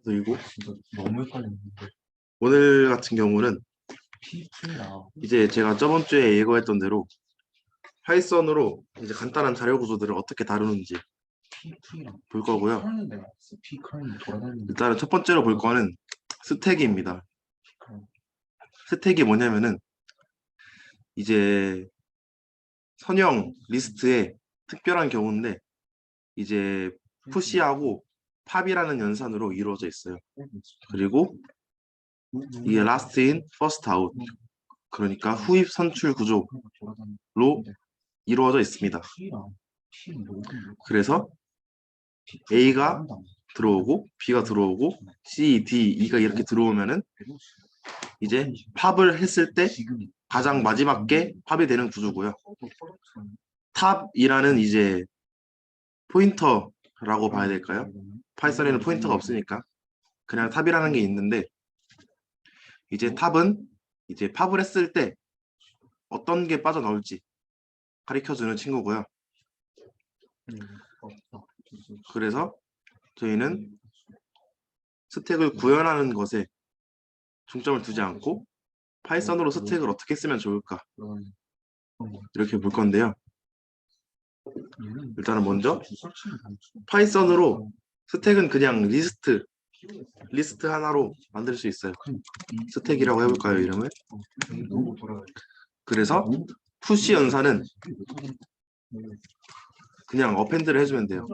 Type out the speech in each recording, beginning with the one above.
그리고 진짜 너무 헷갈리는데. 오늘 같은 경우는 P2나 이제 제가 저번 주에 예고했던 대로 파이썬으로 이제 간단한 자료 구조들을 어떻게 다루는지 P2랑 볼 거고요. P커널 내가 봤어. P커널 돌아다니는 일단은 첫 번째로 볼 거는 스택입니다. P커널. 스택이 뭐냐면은 이제 선형 리스트의 특별한 경우인데 이제 푸시하고 팝이라는 연산으로 이루어져 있어요. 그리고 이게 last in, first out, 그러니까 후입 선출 구조로 이루어져 있습니다. 그래서 A가 들어오고 B가 들어오고 C, D, E가 이렇게 들어오면은 이제 팝을 했을 때 가장 마지막 게 팝이 되는 구조고요. 탑이라는 이제 포인터라고 봐야 될까요? 파이썬에는 포인터가 없으니까 그냥 탑이라는 게 있는데 이제 탑은 이제 팝을 했을 때 어떤 게 빠져나올지 가르쳐주는 친구고요. 그래서 저희는 스택을 구현하는 것에 중점을 두지 않고 파이썬으로 스택을 어떻게 쓰면 좋을까 이렇게 볼 건데요. 일단은 먼저 파이썬으로 스택은 그냥 리스트 하나로 만들 수 있어요. 스택이라고 해볼까요, 이름을? 그래서 푸시 연산은 그냥 어펜드를 해주면 돼요.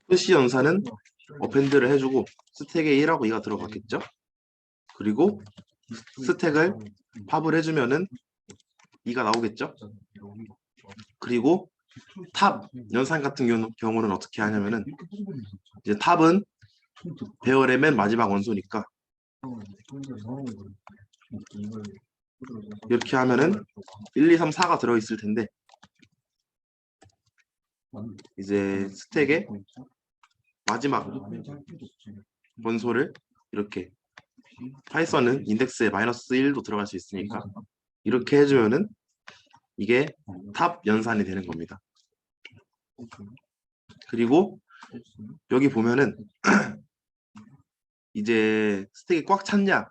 푸시 연산은 어펜드를 해주고 스택에 1하고 2가 들어갔겠죠? 그리고 스택을 팝을 해주면은 2가 나오겠죠? 그리고 탑 연산 같은 경우는 어떻게 하냐면은 이제 탑은 배열의 맨 마지막 원소니까 이렇게 하면은 1, 2, 3, 4가 들어있을 텐데 이제 스택의 마지막 원소를 이렇게 파이썬은 인덱스에 -1도 들어갈 수 있으니까 이렇게 해주면은 이게 탑 연산이 되는 겁니다. 그리고 여기 보면은 이제 스택이 꽉 찼냐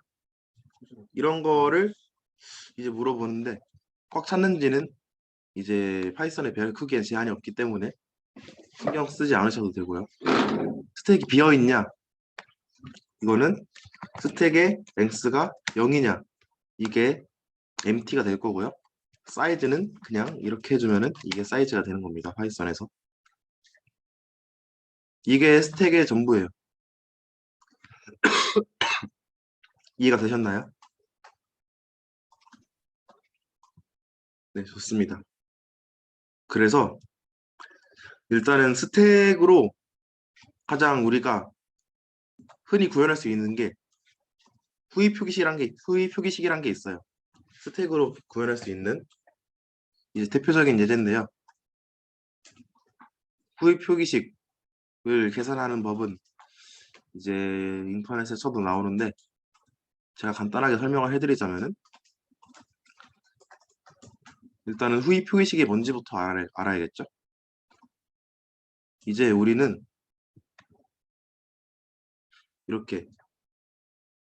이런 거를 이제 물어보는데 꽉 찼는지는 이제 파이썬의 배열 크기에 제한이 없기 때문에 신경 쓰지 않으셔도 되고요. 스택이 비어 있냐 이거는 스택의 랭스가 0이냐 이게 empty가 될 거고요. 사이즈는 그냥 이렇게 해주면은 이게 사이즈가 되는 겁니다. 파이썬에서 이게 스택의 전부예요. 이해가 되셨나요? 네, 좋습니다. 그래서 일단은 스택으로 가장 우리가 흔히 구현할 수 있는 게 후입 표기식이란 게 있어요. 스택으로 구현할 수 있는 이제 대표적인 예제인데요. 후입 표기식을 계산하는 법은 이제 인터넷에 쳐도 나오는데 제가 간단하게 설명을 해드리자면은 일단은 후입 표기식이 뭔지부터 알아야겠죠. 이제 우리는 이렇게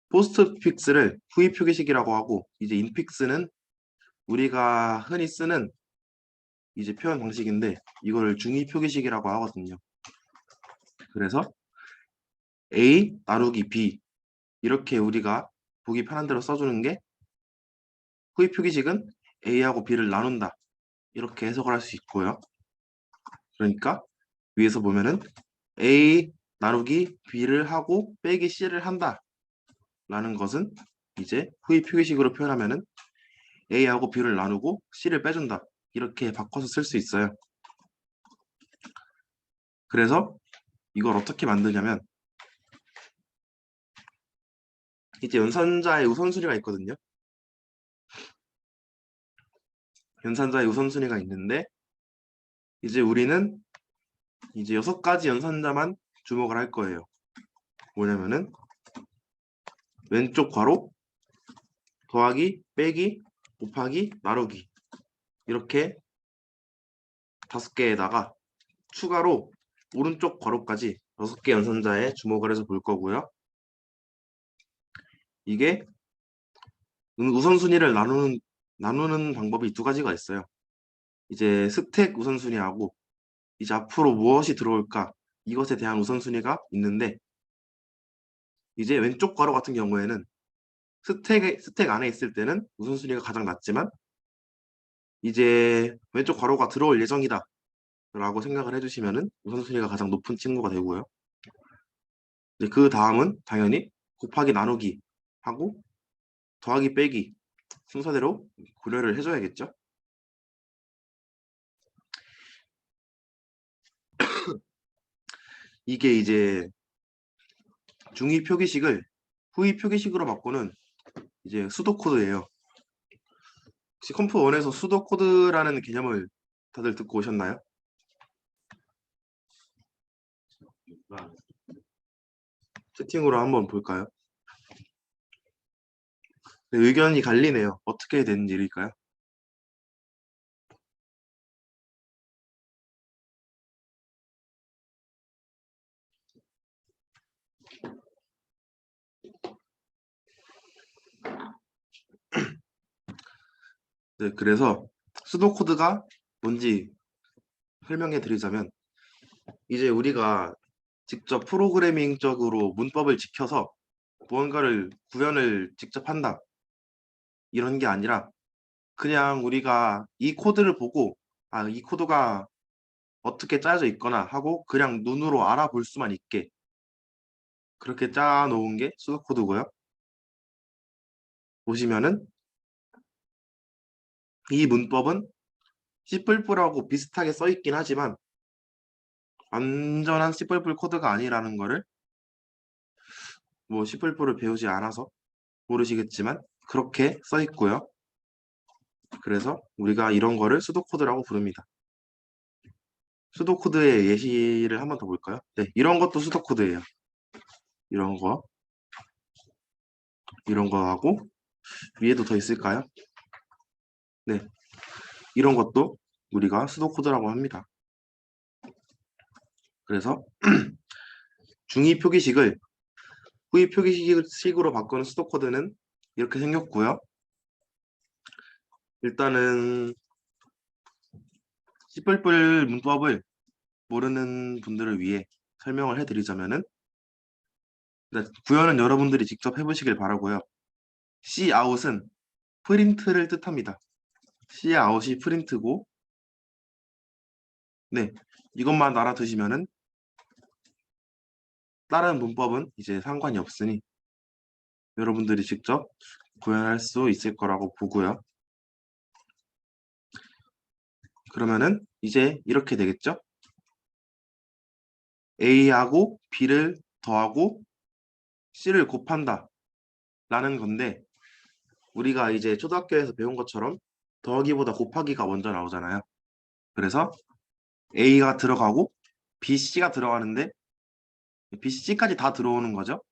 포스트픽스를 후입 표기식이라고 하고 이제 인픽스는 우리가 흔히 쓰는 이제 표현 방식인데 이걸 중위 표기식이라고 하거든요. 그래서 A 나누기 B 이렇게 우리가 보기 편한 대로 써주는 게 후입 표기식은 A하고 B를 나눈다 이렇게 해석을 할 수 있고요. 그러니까 위에서 보면은 A 나누기 B를 하고 빼기 C를 한다 라는 것은 이제 후입 표기식으로 표현하면은 A하고 B를 나누고 C를 빼준다 이렇게 바꿔서 쓸 수 있어요. 그래서 이걸 어떻게 만드냐면 이제 연산자의 우선순위가 있거든요. 연산자의 우선순위가 있는데 이제 우리는 이제 6가지 연산자만 주목을 할 거예요. 뭐냐면은 왼쪽 괄호 더하기 빼기 곱하기 나누기 이렇게 5개에다가 추가로 오른쪽 괄호까지 6개 연산자에 주목을 해서 볼 거고요. 이게 우선순위를 나누는 방법이 두 가지가 있어요. 이제 스택 우선순위하고 이제 앞으로 무엇이 들어올까 이것에 대한 우선순위가 있는데, 이제 왼쪽 괄호 같은 경우에는 스택 안에 있을 때는 우선순위가 가장 낮지만, 이제 왼쪽 괄호가 들어올 예정이다 라고 생각을 해주시면은 우선순위가 가장 높은 친구가 되고요. 이제 그 다음은 당연히 곱하기 나누기 하고 더하기 빼기 순서대로 고려를 해줘야겠죠. 이게 이제 중위 표기식을 후위 표기식으로 바꾸는 이제 수도 코드예요. 혹시 컴프 1에서 수도 코드라는 개념을 다들 듣고 오셨나요? 채팅으로 한번 볼까요? 네, 의견이 갈리네요. 어떻게 된 일일까요? 네, 그래서 수도 코드가 뭔지 설명해 드리자면, 이제 우리가 직접 프로그래밍적으로 문법을 지켜서 무언가를 구현을 직접 한다 이런 게 아니라, 그냥 우리가 이 코드를 보고 이 코드가 어떻게 짜여져 있거나 하고 그냥 눈으로 알아볼 수만 있게 그렇게 짜 놓은 게 수도 코드고요. 보시면은 이 문법은 C++하고 비슷하게 써 있긴 하지만 완전한 C++ 코드가 아니라는 거를, 뭐 C++를 배우지 않아서 모르시겠지만 그렇게 써 있고요. 그래서 우리가 이런 거를 수도 코드라고 부릅니다. 수도 코드의 예시를 한번 더 볼까요? 네, 이런 것도 수도 코드예요. 이런 거, 이런 거 하고 위에도 더 있을까요? 네, 이런 것도 우리가 수도 코드라고 합니다. 그래서 중위 표기식을 후위 표기식으로 바꾸는 수도 코드는 이렇게 생겼고요. 일단은 C++ 문법을 모르는 분들을 위해 설명을 해드리자면은, 구현은 여러분들이 직접 해보시길 바라고요. Cout은 프린트를 뜻합니다. Cout이 프린트고, 네, 이것만 알아두시면은 다른 문법은 이제 상관이 없으니 여러분들이 직접 구현할 수 있을 거라고 보고요. 그러면은 이제 이렇게 되겠죠? A하고 B를 더하고 C를 곱한다 라는 건데, 우리가 이제 초등학교에서 배운 것처럼 더하기보다 곱하기가 먼저 나오잖아요. 그래서 A가 들어가고 BC가 들어가는데 BC까지 다 들어오는 거죠.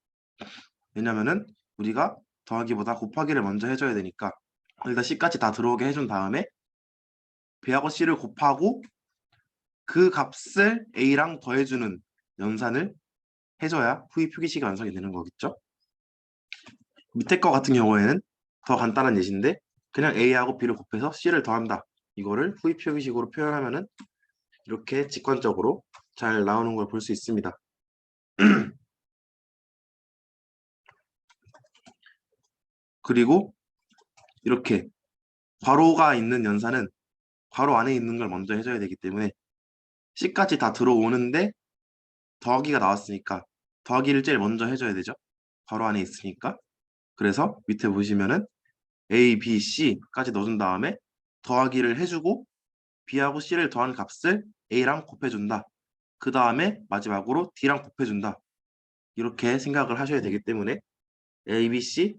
왜냐면은 우리가 더하기보다 곱하기를 먼저 해줘야 되니까 일단 C까지 다 들어오게 해준 다음에 B하고 C를 곱하고 그 값을 A랑 더해주는 연산을 해줘야 후위 표기식이 완성이 되는 거겠죠. 밑에 거 같은 경우에는 더 간단한 예시인데, 그냥 A하고 B를 곱해서 C를 더한다. 이거를 후위 표기식으로 표현하면은 이렇게 직관적으로 잘 나오는 걸 볼 수 있습니다. 그리고 이렇게 괄호가 있는 연산은 괄호 안에 있는 걸 먼저 해줘야 되기 때문에 C까지 다 들어오는데 더하기가 나왔으니까 더하기를 제일 먼저 해줘야 되죠. 괄호 안에 있으니까. 그래서 밑에 보시면은 A, B, C까지 넣어준 다음에 더하기를 해주고 B하고 C를 더한 값을 A랑 곱해준다. 그 다음에 마지막으로 D랑 곱해준다. 이렇게 생각을 하셔야 되기 때문에 A, B, C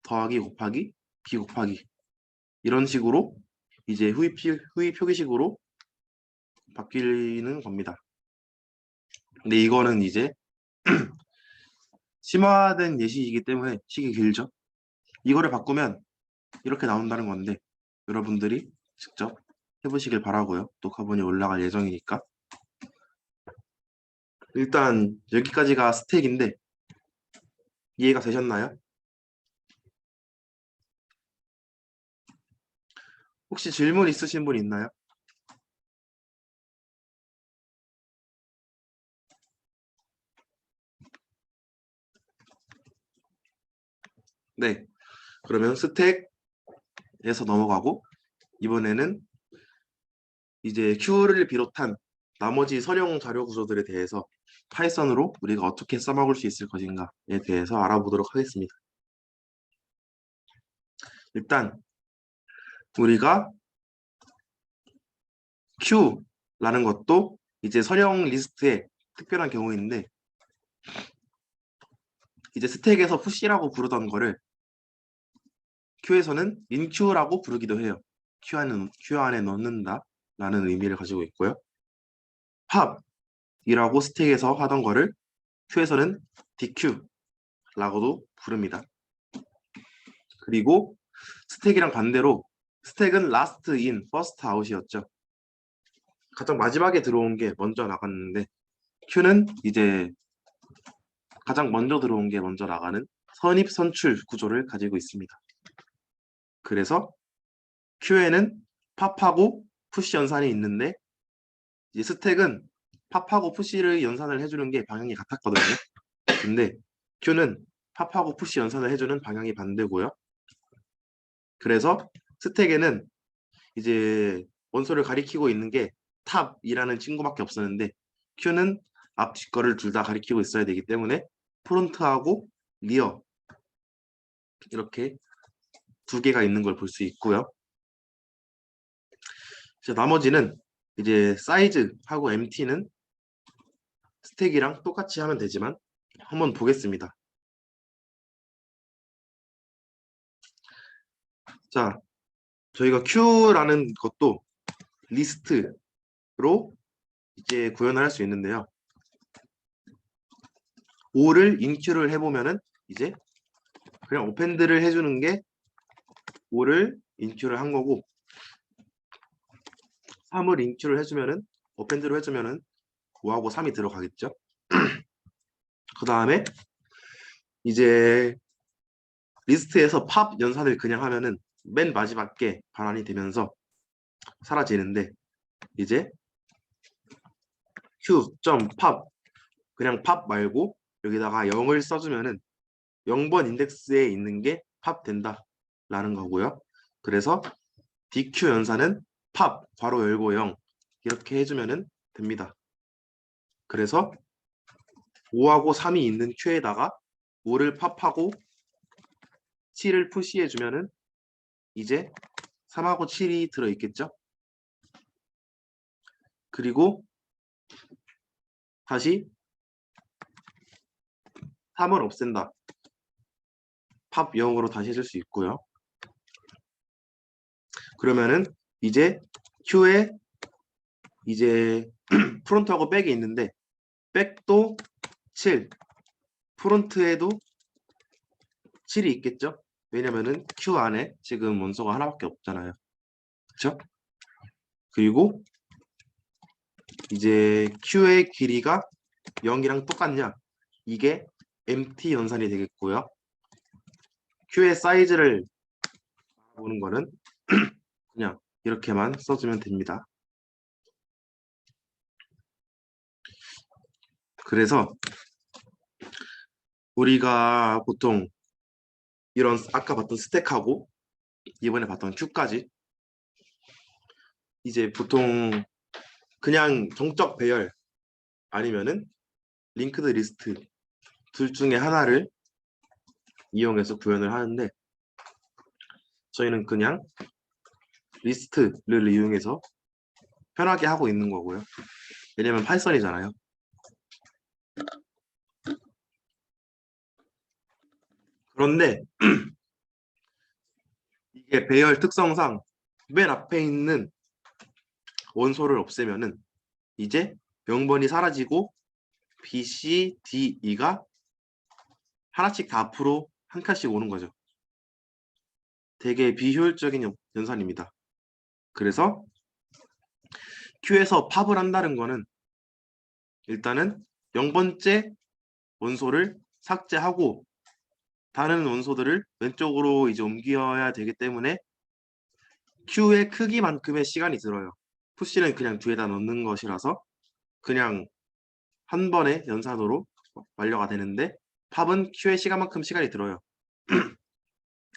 더하기 곱하기 B 곱하기 이런 식으로 이제 후위 표기식으로 바뀌는 겁니다. 근데 이거는 이제 심화된 예시이기 때문에 식이 길죠. 이거를 바꾸면 이렇게 나온다는 건데 여러분들이 직접 해보시길 바라고요. 또 카본이 올라갈 예정이니까. 일단 여기까지가 스택인데 이해가 되셨나요? 혹시 질문 있으신 분 있나요? 네. 그러면 스택에서 넘어가고 이번에는 이제 Q를 비롯한 나머지 선형 자료 구조들에 대해서 파이썬으로 우리가 어떻게 써먹을 수 있을 것인가에 대해서 알아보도록 하겠습니다. 일단 우리가 Q라는 것도 이제 선형 리스트의 특별한 경우인데 이제 스택에서 푸시라고 부르던 거를 Q에서는 inQ라고 부르기도 해요. Q 안에 넣는다 라는 의미를 가지고 있고요. 팝이라고 스택에서 하던 거를 Q에서는 DQ라고도 부릅니다. 그리고 스택이랑 반대로 스택은 last in, first out이었죠. 가장 마지막에 들어온 게 먼저 나갔는데 Q는 이제 가장 먼저 들어온 게 먼저 나가는 선입 선출 구조를 가지고 있습니다. 그래서 Q에는 팝하고 푸시 연산이 있는데 이제 스택은 팝하고 푸시를 연산을 해주는 게 방향이 같았거든요. 근데 Q는 팝하고 푸시 연산을 해주는 방향이 반대고요. 그래서 스택에는 이제 원소를 가리키고 있는 게 탑이라는 친구밖에 없었는데 Q는 앞, 뒷 거를 둘 다 가리키고 있어야 되기 때문에 프론트하고 리어 이렇게 두 개가 있는 걸 볼 수 있고요. 이제 나머지는 이제 사이즈하고 MT는 스택이랑 똑같이 하면 되지만 한번 보겠습니다. 자, 저희가 Q라는 것도 리스트로 이제 구현을 할 수 있는데요. 5를 인Q를 해보면은 이제 그냥 오펜드를 해주는 게 5를 인큐를 한 거고 3을 인큐를 해주면은 어펜드로 해주면은 5하고 3이 들어가겠죠. 그 다음에 이제 리스트에서 팝 연산을 그냥 하면은 맨 마지막 게 반환이 되면서 사라지는데 이제 q.pop 그냥 팝 말고 여기다가 0을 써주면은 0번 인덱스에 있는 게 팝 된다 라는 거고요. 그래서 dq 연산은 팝 괄호 열고 0 이렇게 해주면은 됩니다. 그래서 5하고 3이 있는 Q에다가 5를 팝하고 7을 푸시해주면은 이제 3하고 7이 들어있겠죠? 그리고 다시 3을 없앤다. 팝 0으로 다시 해줄 수 있고요. 그러면은 이제 Q에 이제 프론트하고 백이 있는데 백도 7, 프론트에도 7이 있겠죠? 왜냐면은 Q 안에 지금 원소가 하나밖에 없잖아요. 그렇죠? 그리고 이제 Q의 길이가 0이랑 똑같냐? 이게 MT 연산이 되겠고요. Q의 사이즈를 보는 거는 그냥 이렇게만 써주면 됩니다. 그래서 우리가 보통 이런 아까 봤던 스택하고 이번에 봤던 Q까지 이제 보통 그냥 정적 배열 아니면은 링크드 리스트 둘 중에 하나를 이용해서 구현을 하는데 저희는 그냥 리스트를 이용해서 편하게 하고 있는 거고요. 왜냐면 파이썬이잖아요. 그런데 이게 배열 특성상 맨 앞에 있는 원소를 없애면은 이제 명번이 사라지고 B, C, D, E가 하나씩 다 앞으로 한 칸씩 오는 거죠. 되게 비효율적인 연산입니다. 그래서 Q에서 팝을 한다는 거는 일단은 0번째 원소를 삭제하고 다른 원소들을 왼쪽으로 이제 옮겨야 되기 때문에 Q의 크기만큼의 시간이 들어요. 푸시는 그냥 뒤에다 넣는 것이라서 그냥 한 번의 연산으로 완료가 되는데 팝은 Q의 시간만큼 시간이 들어요.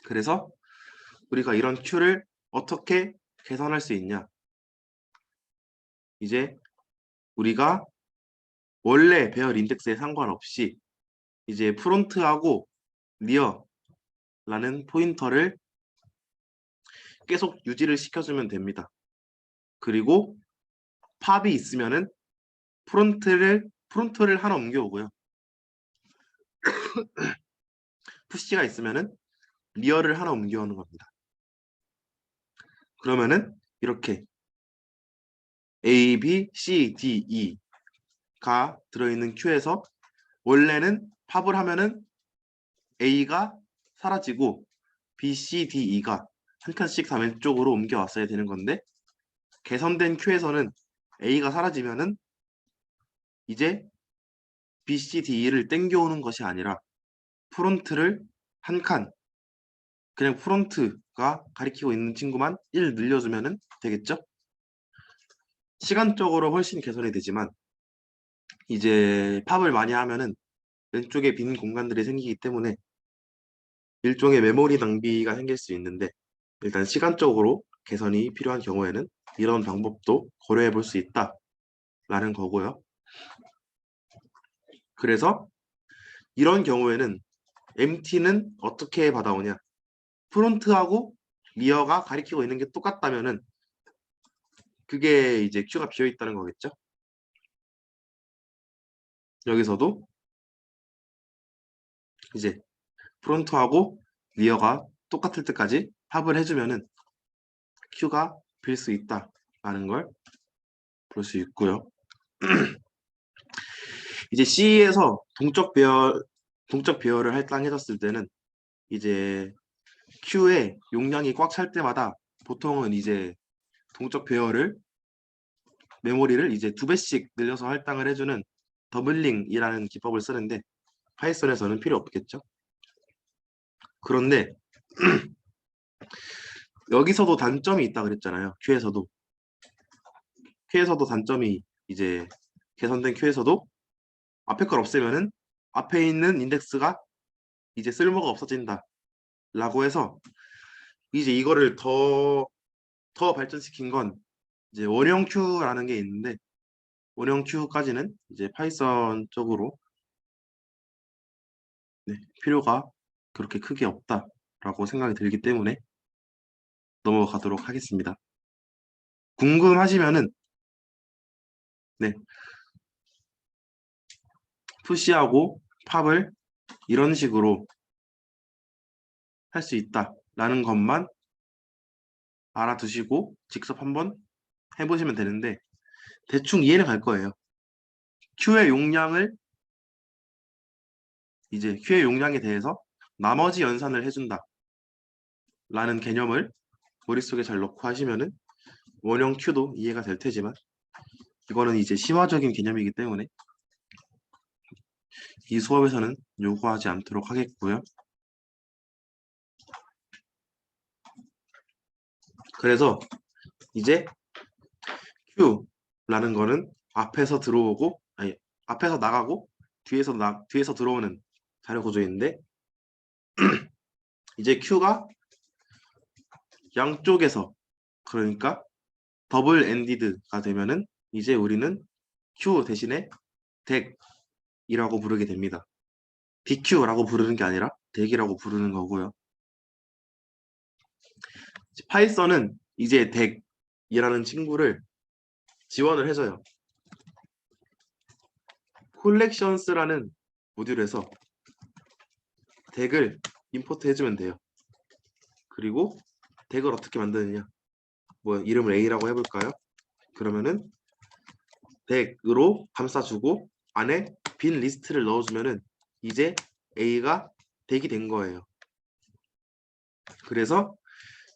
그래서 우리가 이런 Q를 어떻게 계산할 수 있냐? 이제 우리가 원래 배열 인덱스에 상관없이 이제 프론트하고 리어라는 포인터를 계속 유지를 시켜주면 됩니다. 그리고 팝이 있으면은 프론트를 하나 옮겨오고요. 푸시가 있으면은 리어를 하나 옮겨오는 겁니다. 그러면은 이렇게 A, B, C, D, E가 들어있는 Q에서 원래는 팝을 하면은 A가 사라지고 B, C, D, E가 한 칸씩 다 왼쪽으로 옮겨왔어야 되는 건데 개선된 Q에서는 A가 사라지면은 이제 B, C, D, E를 땡겨오는 것이 아니라 프론트를 한 칸, 그냥 프론트가 가리키고 있는 친구만 1 늘려주면 되겠죠? 시간적으로 훨씬 개선이 되지만 이제 팝을 많이 하면은 왼쪽에 빈 공간들이 생기기 때문에 일종의 메모리 낭비가 생길 수 있는데 일단 시간적으로 개선이 필요한 경우에는 이런 방법도 고려해 볼 수 있다라는 거고요. 그래서 이런 경우에는 MT는 어떻게 받아오냐? 프론트하고 리어가 가리키고 있는 게 똑같다면은 그게 이제 Q가 비어 있다는 거겠죠? 여기서도 이제 프론트하고 리어가 똑같을 때까지 합을 해주면은 Q가 빌 수 있다라는 걸 볼 수 있고요. 이제 C에서 동적 배열을 할당해줬을 때는 이제 Q의 용량이 꽉 찰 때마다 보통은 이제 동적 배열을 메모리를 이제 2배씩 늘려서 할당을 해주는 더블링이라는 기법을 쓰는데 파이썬에서는 필요 없겠죠. 그런데 여기서도 단점이 있다 그랬잖아요. Q에서도 단점이 이제 개선된 Q에서도 앞에 걸 없애면은 앞에 있는 인덱스가 이제 쓸모가 없어진다 라고 해서 이제 이거를 더 발전시킨 건 이제 원형 Q라는 게 있는데 원형 Q까지는 이제 파이썬 쪽으로 필요가 그렇게 크게 없다라고 생각이 들기 때문에 넘어가도록 하겠습니다. 궁금하시면은 네, 푸시하고 팝을 이런 식으로 할 수 있다라는 것만 알아두시고 직접 한번 해보시면 되는데 대충 이해는 갈 거예요. Q의 용량을 이제 Q의 용량에 대해서 나머지 연산을 해준다 라는 개념을 머릿속에 잘 넣고 하시면은 원형 Q도 이해가 될 테지만 이거는 이제 심화적인 개념이기 때문에 이 수업에서는 요구하지 않도록 하겠고요. 그래서 이제 Q라는 거는 앞에서 들어오고 아니 앞에서 나가고 뒤에서 들어오는 자료 구조인데 이제 Q가 양쪽에서 그러니까 더블 엔디드가 되면은 이제 우리는 Q 대신에 덱이라고 부르게 됩니다. DQ라고 부르는 게 아니라 덱이라고 부르는 거고요. 파이썬은 이제 덱이라는 친구를 지원을 해줘요. 콜렉션스라는 모듈에서 덱을 임포트 해주면 돼요. 그리고 덱을 어떻게 만드느냐? 뭐 이름을 A라고 해볼까요? 그러면은 덱으로 감싸주고 안에 빈 리스트를 넣어주면은 이제 A가 덱이 된 거예요. 그래서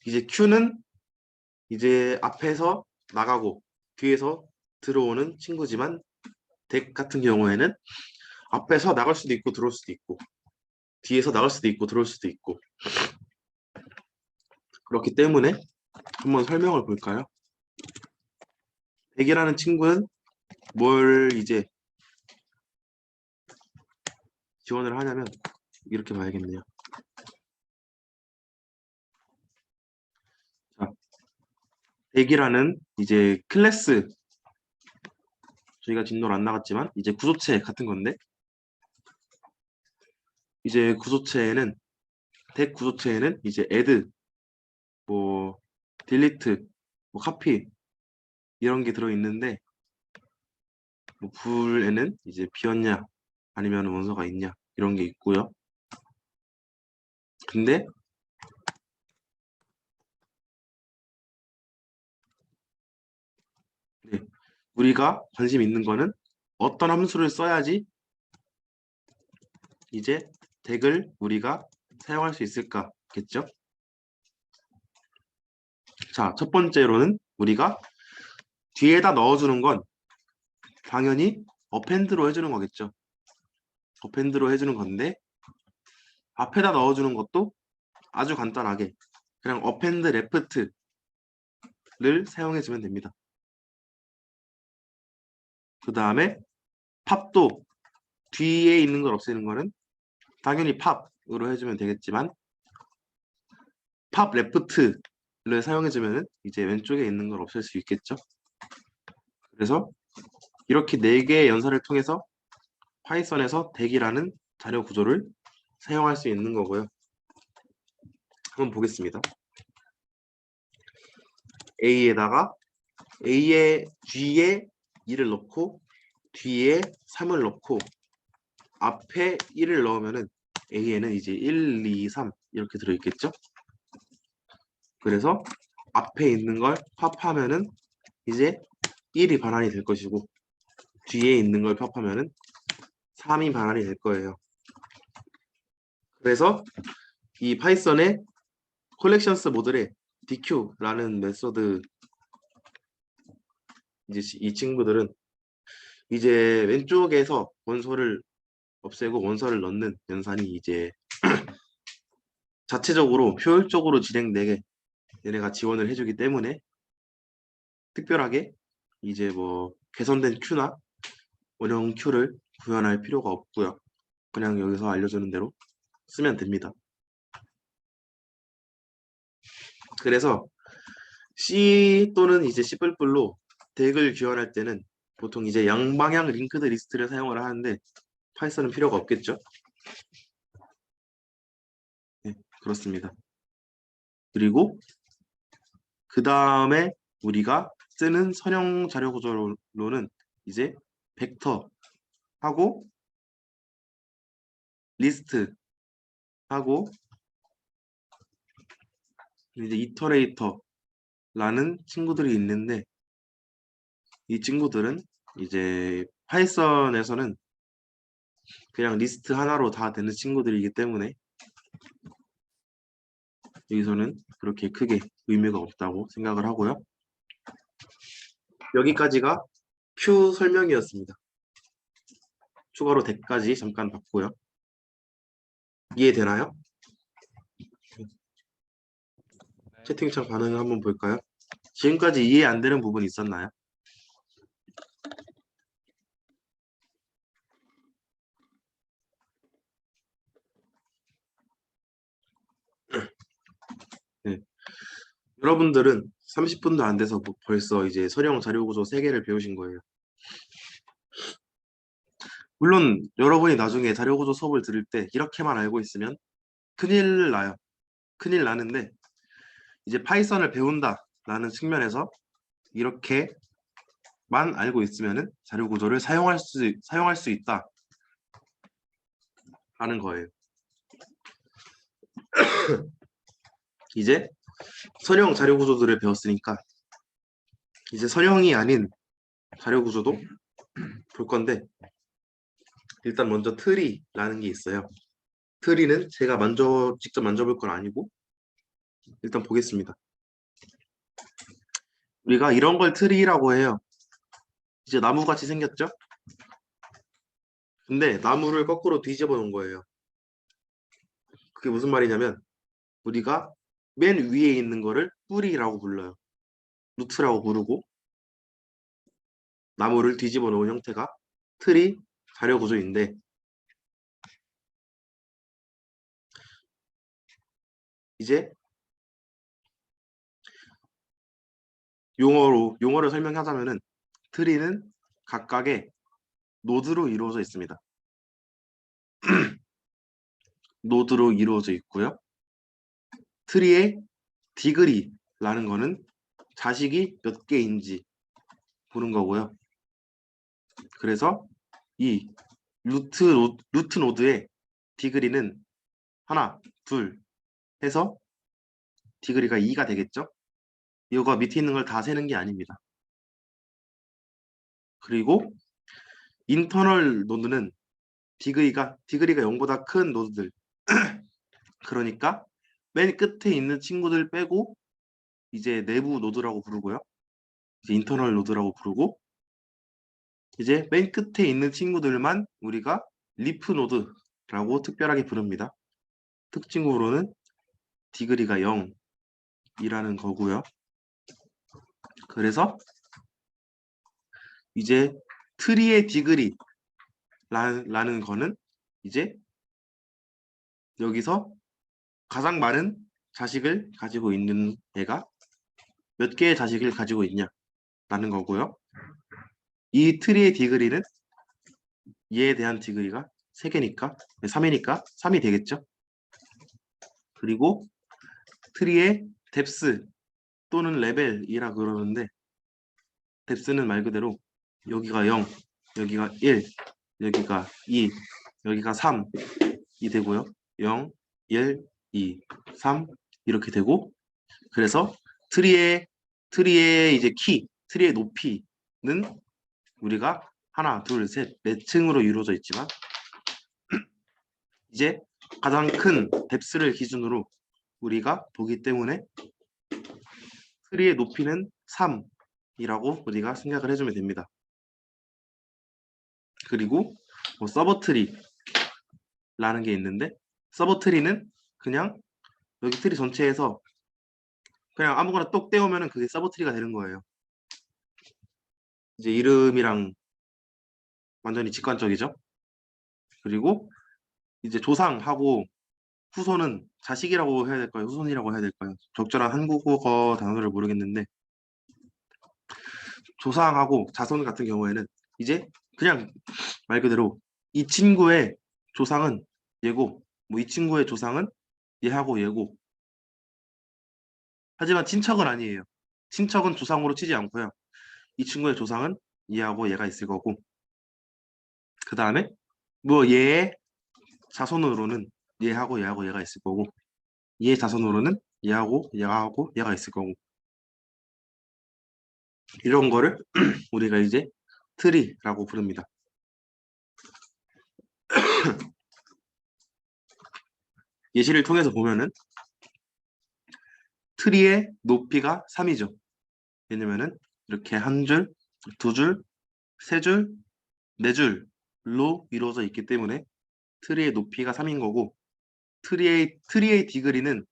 이제 Q는 이제 앞에서 나가고 뒤에서 들어오는 친구지만 덱 같은 경우에는 앞에서 나갈 수도 있고 들어올 수도 있고 뒤에서 나갈 수도 있고 들어올 수도 있고 그렇기 때문에 한번 설명을 볼까요? 덱이라는 친구는 뭘 이제 지원을 하냐면 이렇게 봐야겠네요. 자, 덱이라는 이제 클래스 저희가 진도를 안 나갔지만 이제 구조체 같은 건데 이제 구조체에는 덱 구조체에는 이제 add, 뭐 delete, 뭐 copy 이런 게 들어 있는데 뭐 불에는 이제 비었냐 아니면 원소가 있냐 이런 게 있고요. 근데 네, 우리가 관심 있는 거는 어떤 함수를 써야지 이제 덱을 우리가 사용할 수 있을까겠죠? 자, 첫 번째로는 우리가 뒤에다 넣어주는 건 당연히 어펜드로 해주는 거겠죠. 어펜드로 해주는 건데 앞에다 넣어주는 것도 아주 간단하게 그냥 어펜드 레프트를 사용해주면 됩니다. 그 다음에 팝도 뒤에 있는 걸 없애는 거는 당연히 팝으로 해주면 되겠지만 팝 레프트를 사용해주면 이제 왼쪽에 있는 걸 없앨 수 있겠죠. 그래서 이렇게 4개의 연산을 통해서 파이썬에서 덱이라는 자료 구조를 사용할 수 있는 거고요. 한번 보겠습니다. A에다가 A에 G에 2를 넣고 뒤에 3을 넣고 앞에 1을 넣으면은 A에는 이제 1, 2, 3 이렇게 들어있겠죠. 그래서 앞에 있는 걸 팝하면은 이제 1이 반환이 될 것이고 뒤에 있는 걸 팝하면은 3이 반환이 될 거예요. 그래서 이 파이썬의 컬렉션스 모듈의 DQ라는 메소드 이제 이 친구들은 이제 왼쪽에서 원소를 없애고 원소를 넣는 연산이 이제 자체적으로 효율적으로 진행되게 얘네가 지원을 해주기 때문에 특별하게 이제 뭐 개선된 Q나 원형 Q를 구현할 필요가 없고요. 그냥 여기서 알려주는 대로 쓰면 됩니다. 그래서 C 또는 이제 C++로 덱을 구현할 때는 보통 이제 양방향 링크드 리스트를 사용을 하는데 파이썬은 필요가 없겠죠? 네, 그렇습니다. 그리고 그 다음에 우리가 쓰는 선형 자료 구조로는 이제 벡터하고 리스트하고 이제 이터레이터라는 친구들이 있는데 이 친구들은 이제 파이썬에서는 그냥 리스트 하나로 다 되는 친구들이기 때문에 여기서는 그렇게 크게 의미가 없다고 생각을 하고요. 여기까지가 Q 설명이었습니다. 추가로 덱까지 잠깐 봤고요. 이해되나요? 채팅창 반응을 한번 볼까요? 지금까지 이해 안 되는 부분이 있었나요? 네. 여러분들은 30분도 안 돼서 벌써 이제 서령 자료구조 3개를 배우신 거예요. 물론 여러분이 나중에 자료구조 수업을 들을 때 이렇게만 알고 있으면 큰일 나요. 큰일 나는데 이제 파이썬을 배운다라는 측면에서 이렇게만 알고 있으면은 자료구조를 사용할 수 있다 하는 거예요. 이제 선형 자료구조들을 배웠으니까 이제 선형이 아닌 자료구조도 볼 건데 일단 먼저 트리라는 게 있어요. 트리는 제가 직접 만져볼 건 아니고 일단 보겠습니다. 우리가 이런 걸 트리라고 해요. 이제 나무같이 생겼죠? 근데 나무를 거꾸로 뒤집어 놓은 거예요. 그게 무슨 말이냐면 우리가 맨 위에 있는 거를 뿌리라고 불러요. 루트라고 부르고 나무를 뒤집어 놓은 형태가 트리 자료 구조인데 이제 용어를 설명하자면은 트리는 각각의 노드로 이루어져 있습니다. 노드로 이루어져 있고요. 트리의 디그리라는 거는 자식이 몇 개인지 보는 거고요. 그래서 이 루트 노드의 디그리는 하나, 둘 해서 디그리가 2가 되겠죠? 이거가 밑에 있는 걸 다 세는 게 아닙니다. 그리고 인터널 노드는 디그리가 0보다 큰 노드들 그러니까 맨 끝에 있는 친구들 빼고 이제 내부 노드라고 부르고요. 이제 인터널 노드라고 부르고 이제 맨 끝에 있는 친구들만 우리가 리프 노드라고 특별하게 부릅니다. 특징으로는 디그리가 0이라는 거고요. 그래서 이제 트리의 디그리라는 거는 이제 여기서 가장 많은 자식을 가지고 있는 애가 몇 개의 자식을 가지고 있냐라는 거고요. 이 트리의 디그리는 얘에 대한 디그리가 3개니까 3이니까 3이 되겠죠. 그리고 트리의 뎁스 또는 레벨이라 그러는데 뎁스는 말 그대로 여기가 0, 여기가 1, 여기가 2, 여기가 3이 되고요. 0, 1, 2, 3 이렇게 되고 그래서 트리의 이제 트리의 높이는 우리가 하나, 둘, 셋, 네 층으로 이루어져 있지만 이제 가장 큰 뎁스를 기준으로 우리가 보기 때문에 트리의 높이는 3이라고 우리가 생각을 해주면 됩니다. 그리고 뭐 서버트리라는 게 있는데 서버트리는 그냥 여기 트리 전체에서 그냥 아무거나 똑 떼우면 그게 서버트리가 되는 거예요. 이제 이름이랑 완전히 직관적이죠. 그리고 이제 조상하고 후손은 자식이라고 해야 될까요? 후손이라고 해야 될까요? 적절한 한국어 단어를 모르겠는데 조상하고 자손 같은 경우에는 이제 그냥 말 그대로 이 친구의 조상은 얘고 뭐 이 친구의 조상은 얘하고 얘고 하지만 친척은 아니에요. 친척은 조상으로 치지 않고요. 이 친구의 조상은 얘하고 얘가 있을 거고 그 다음에 뭐 얘의 자손으로는 얘하고 얘하고 얘가 있을 거고 얘의 자손으로는 얘하고 얘하고 얘가 있을 거고 이런 거를 우리가 이제 트리라고 부릅니다. 예시를 통해서 보면은 트리의 높이가 3이죠. 왜냐면은 이렇게 한 줄, 두 줄, 세 줄, 네 줄로 이루어져 있기 때문에 트리의 높이가 3인 거고 트리의 디그리는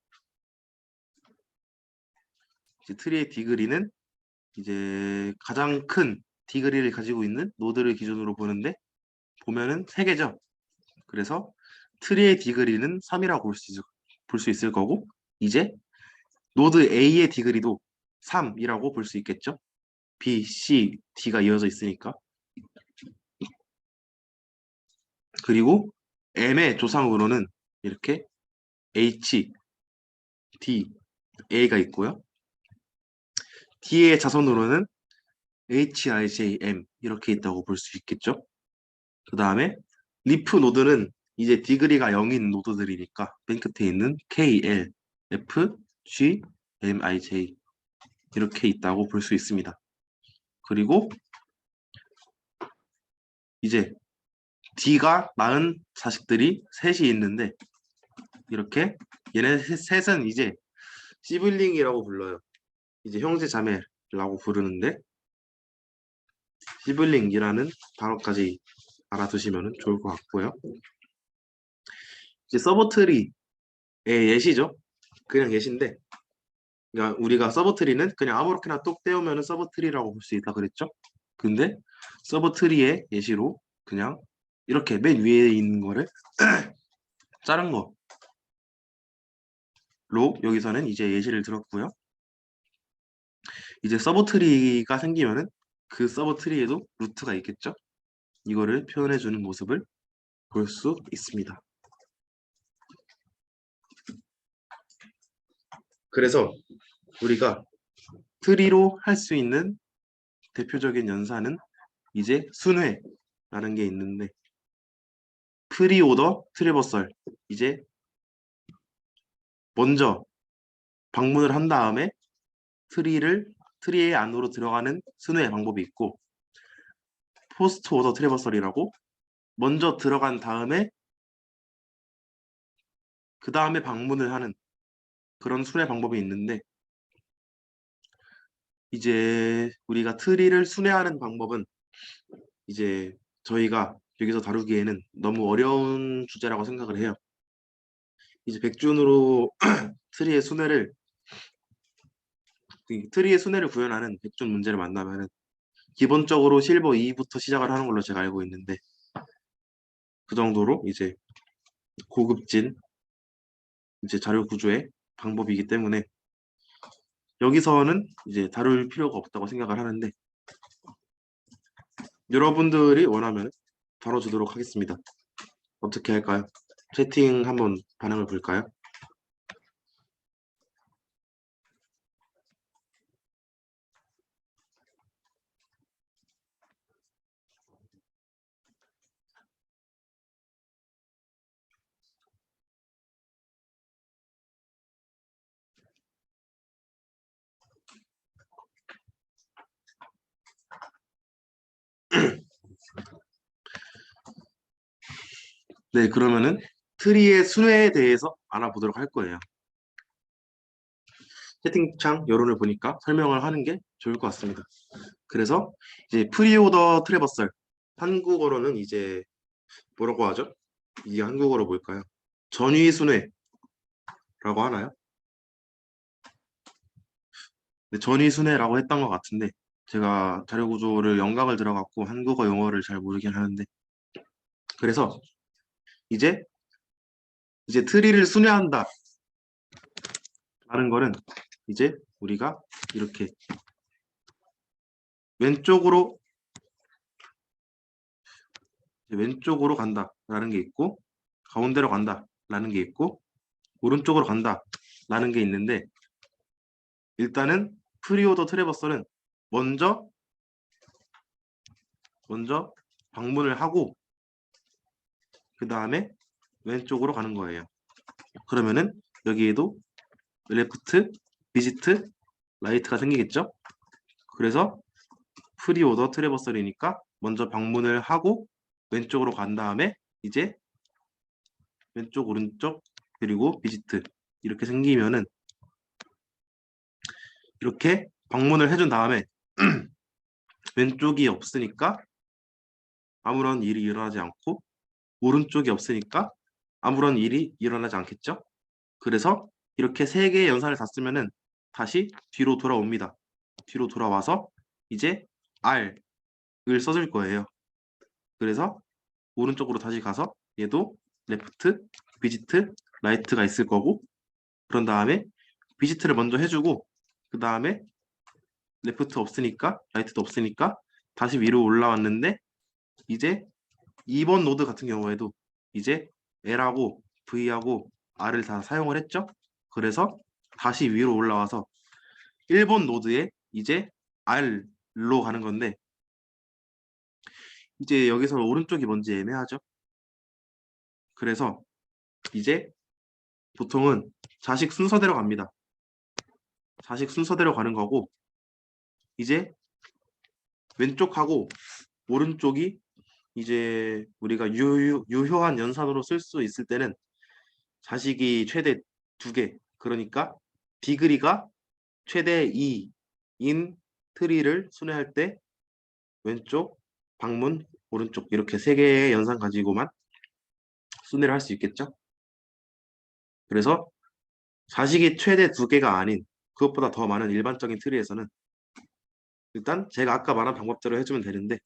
이제 가장 큰 디그리를 가지고 있는 노드를 기준으로 보는데 보면은 3개죠. 그래서 트리의 디그리는 3이라고 볼 수 있을 거고 이제 노드 A의 디그리도 3이라고 볼 수 있겠죠. B, C, D가 이어져 있으니까. 그리고 M의 조상으로는 이렇게 H, D, A가 있고요. D의 자손으로는 H, I, J, M 이렇게 있다고 볼 수 있겠죠. 그 다음에 리프 노드는 이제 디그리가 0인 노드들이니까 맨 끝에 있는 K, L, F, G, M, I, J 이렇게 있다고 볼 수 있습니다. 그리고 이제 D가 낳은 자식들이 셋이 있는데 이렇게 얘네 셋은 이제 시블링이라고 불러요. 이제 형제 자매라고 부르는데 시블링이라는 단어까지 알아두시면 좋을 것 같고요. 이제 서버트리의 예시죠. 그냥 예시인데, 그러니까 우리가 서버트리는 그냥 아무렇게나 똑 떼우면 서버트리라고 볼 수 있다 그랬죠. 근데 서버트리의 예시로 그냥 이렇게 맨 위에 있는 거를 자른 거로 여기서는 이제 예시를 들었고요. 이제 서버트리가 생기면은 그 서버트리에도 루트가 있겠죠. 이거를 표현해주는 모습을 볼 수 있습니다. 그래서 우리가 트리로 할 수 있는 대표적인 연산은 이제 순회라는 게 있는데, 프리오더 트래버설, 이제 먼저 방문을 한 다음에 트리의 안으로 들어가는 순회 방법이 있고, 포스트 오더 트래버설이라고 먼저 들어간 다음에 그 다음에 방문을 하는 그런 순회 방법이 있는데, 이제 우리가 트리를 순회하는 방법은 이제 저희가 여기서 다루기에는 너무 어려운 주제라고 생각을 해요. 이제 백준으로 트리의 순회를 구현하는 백준 문제를 만나면은 기본적으로 실버 2부터 시작을 하는 걸로 제가 알고 있는데, 그 정도로 이제 고급진 이제 자료 구조의 방법이기 때문에 여기서는 이제 다룰 필요가 없다고 생각을 하는데, 여러분들이 원하면 다뤄주도록 하겠습니다. 어떻게 할까요? 채팅 한번 반응을 볼까요? 네, 그러면은 트리의 순회에 대해서 알아보도록 할 거예요. 채팅창 여론을 보니까 설명을 하는 게 좋을 것 같습니다. 그래서 이제 프리오더 트래버설, 한국어로는 이제 뭐라고 하죠? 이게 한국어로 뭘까요? 전위 순회라고 하나요? 네, 전위 순회라고 했던 것 같은데, 제가 자료 구조를 영각을 들어갔고 한국어 용어를 잘 모르긴 하는데, 그래서 이제 트리를 순회한다 라는 거는 이제 우리가 이렇게 왼쪽으로 간다라는 게 있고, 가운데로 간다라는 게 있고, 오른쪽으로 간다라는 게 있는데, 일단은 프리오더 트래버설은 먼저 방문을 하고 그 다음에 왼쪽으로 가는 거예요. 그러면은 여기에도 레프트, 비지트, 라이트가 생기겠죠? 그래서 프리오더 트래버설이니까 먼저 방문을 하고 왼쪽으로 간 다음에 이제 왼쪽, 오른쪽, 그리고 비지트 이렇게 생기면은, 이렇게 방문을 해준 다음에 왼쪽이 없으니까 아무런 일이 일어나지 않고, 오른쪽이 없으니까 아무런 일이 일어나지 않겠죠? 그래서 이렇게 세 개의 연산을 다 쓰면은 다시 뒤로 돌아옵니다. 뒤로 돌아와서 이제 R을 써줄 거예요. 그래서 오른쪽으로 다시 가서 얘도 레프트, 비지트, 라이트가 있을 거고, 그런 다음에 비지트를 먼저 해주고 그 다음에 레프트 없으니까, 라이트도 없으니까 다시 위로 올라왔는데, 이제 2번 노드 같은 경우에도 이제 L하고 V하고 R을 다 사용을 했죠. 그래서 다시 위로 올라와서 1번 노드에 이제 R로 가는 건데, 이제 여기서 오른쪽이 뭔지 애매하죠. 그래서 이제 보통은 자식 순서대로 갑니다. 자식 순서대로 가는 거고, 이제 왼쪽하고 오른쪽이 이제 우리가 유효한 연산으로 쓸 수 있을 때는 자식이 최대 2개, 그러니까 디그리가 최대 2인 트리를 순회할 때 왼쪽 방문, 오른쪽 이렇게 세 개의 연산 가지고만 순회를 할 수 있겠죠? 그래서 자식이 최대 두 개가 아닌 그것보다 더 많은 일반적인 트리에서는 일단 제가 아까 말한 방법대로 해주면 되는데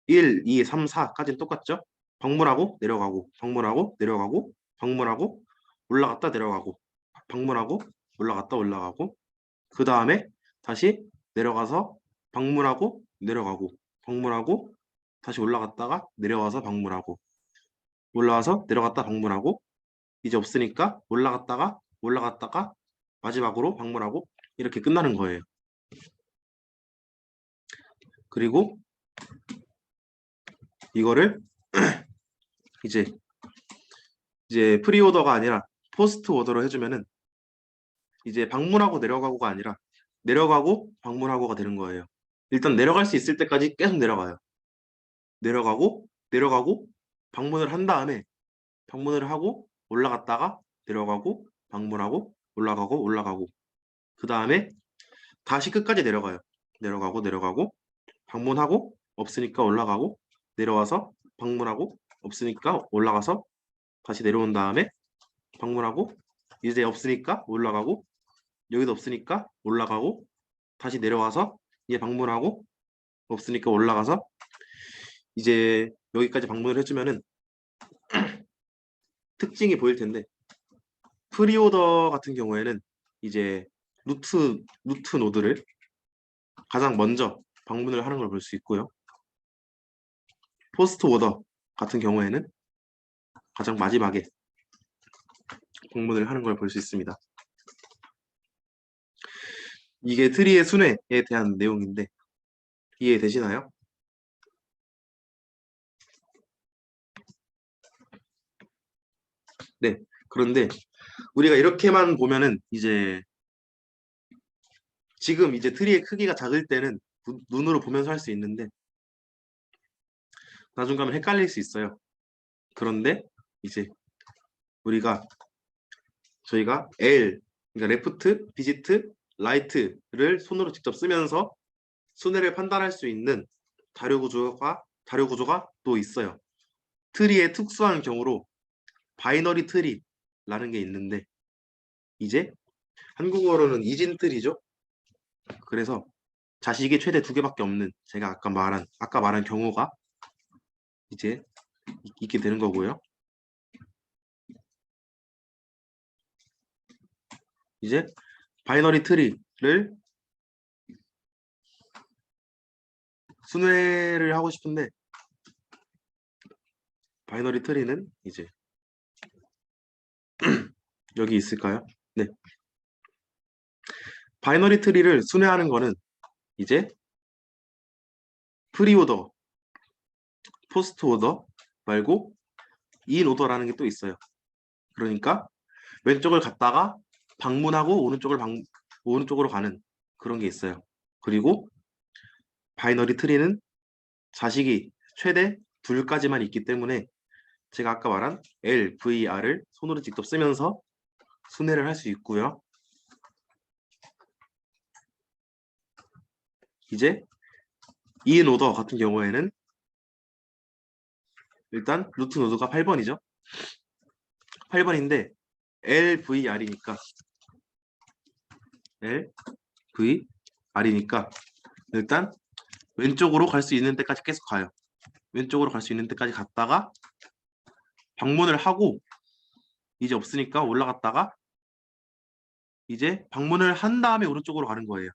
1, 2, 3, 4까지는 똑같죠? 방문하고 내려가고 방문하고 내려가고 방문하고 올라갔다 내려가고 방문하고 올라갔다 올라가고 그 다음에 다시 내려가서 방문하고 내려가고 방문하고 다시 올라갔다가 내려와서 방문하고 올라와서 내려갔다 방문하고 이제 없으니까 올라갔다가 마지막으로 방문하고 이렇게 끝나는 거예요. 그리고 이거를 이제 프리오더가 아니라 포스트 오더로 해주면은 이제 방문하고 내려가고가 아니라 내려가고 방문하고가 되는 거예요. 일단 내려갈 수 있을 때까지 계속 내려가요. 내려가고 방문을 한 다음에 방문을 하고 올라갔다가 내려가고 방문하고 올라가고 그 다음에 다시 끝까지 내려가요. 내려가고 방문하고 없으니까 올라가고 내려와서 방문하고 없으니까 올라가서 다시 내려온 다음에 방문하고 이제 없으니까 올라가고 여기도 없으니까 올라가고 다시 내려와서 이제 방문하고 없으니까 올라가서 이제 여기까지 방문을 해주면은 특징이 보일 텐데 프리오더 같은 경우에는 이제 루트 노드를 가장 먼저 방문을 하는 걸 볼 수 있고요. 포스트 오더 같은 경우에는 가장 마지막에 방문을 하는 걸 볼 수 있습니다. 이게 트리의 순회에 대한 내용인데 이해되시나요? 네. 그런데 우리가 이렇게만 보면은 이제 지금 이제 트리의 크기가 작을 때는 눈으로 보면서 할 수 있는데 나중 가면 헷갈릴 수 있어요. 그런데 이제 저희가 L, 그러니까 레프트, 비지트, 라이트를 손으로 직접 쓰면서 순회를 판단할 수 있는 자료 구조가 또 있어요. 트리의 특수한 경우로 바이너리 트리라는 게 있는데 이제 한국어로는 이진트리죠. 그래서 자식이 최대 두 개밖에 없는 제가 아까 말한 경우가 이제 있게 되는 거고요. 이제 바이너리 트리를 순회를 하고 싶은데 바이너리 트리는 이제 여기 있을까요? 네. 바이너리 트리를 순회하는 거는 이제 프리오더, 포스트 오더 말고 인 오더라는 게 또 있어요. 그러니까 왼쪽을 갔다가 방문하고 오른쪽으로 가는 그런 게 있어요. 그리고 바이너리 트리는 자식이 최대 둘까지만 있기 때문에 제가 아까 말한 L, V, R을 손으로 직접 쓰면서 순회를 할 수 있고요. 이제 인 오더 같은 경우에는 일단 루트 노드가 8번이죠. 8번인데 LVR이니까 LVR이니까 일단 왼쪽으로 갈 수 있는 데까지 계속 가요. 왼쪽으로 갈 수 있는 데까지 갔다가 방문을 하고 이제 없으니까 올라갔다가 이제 방문을 한 다음에 오른쪽으로 가는 거예요.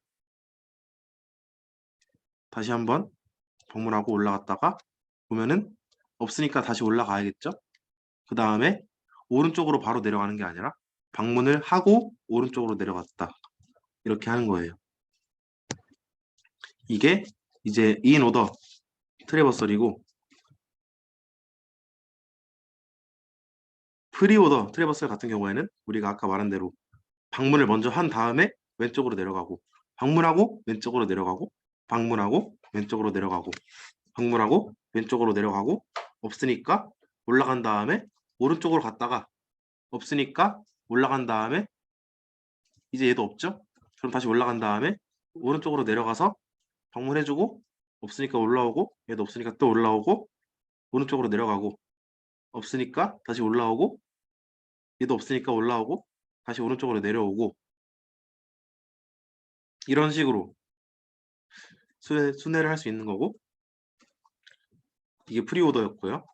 다시 한번 방문하고 올라갔다가 보면은 없으니까 다시 올라가야겠죠? 그 다음에 오른쪽으로 바로 내려가는 게 아니라 방문을 하고 오른쪽으로 내려갔다. 이렇게 하는 거예요. 이게 이제 인오더 트래버설이고 프리오더 트래버설 같은 경우에는 우리가 아까 말한 대로 방문을 먼저 한 다음에 왼쪽으로 내려가고 방문하고 왼쪽으로 내려가고 방문하고 왼쪽으로 내려가고 방문하고 왼쪽으로 내려가고 없으니까 올라간 다음에 오른쪽으로 갔다가 없으니까 올라간 다음에 이제 얘도 없죠? 그럼 다시 올라간 다음에 오른쪽으로 내려가서 방문해주고 없으니까 올라오고 얘도 없으니까 또 올라오고 오른쪽으로 내려가고, 없으니까 다시 올라오고, 얘도 없으니까 올라오고, 다시 오른쪽으로 내려오고, 이런 식으로 순회를 할 수 있는 거고, 이게 프리오더였고요.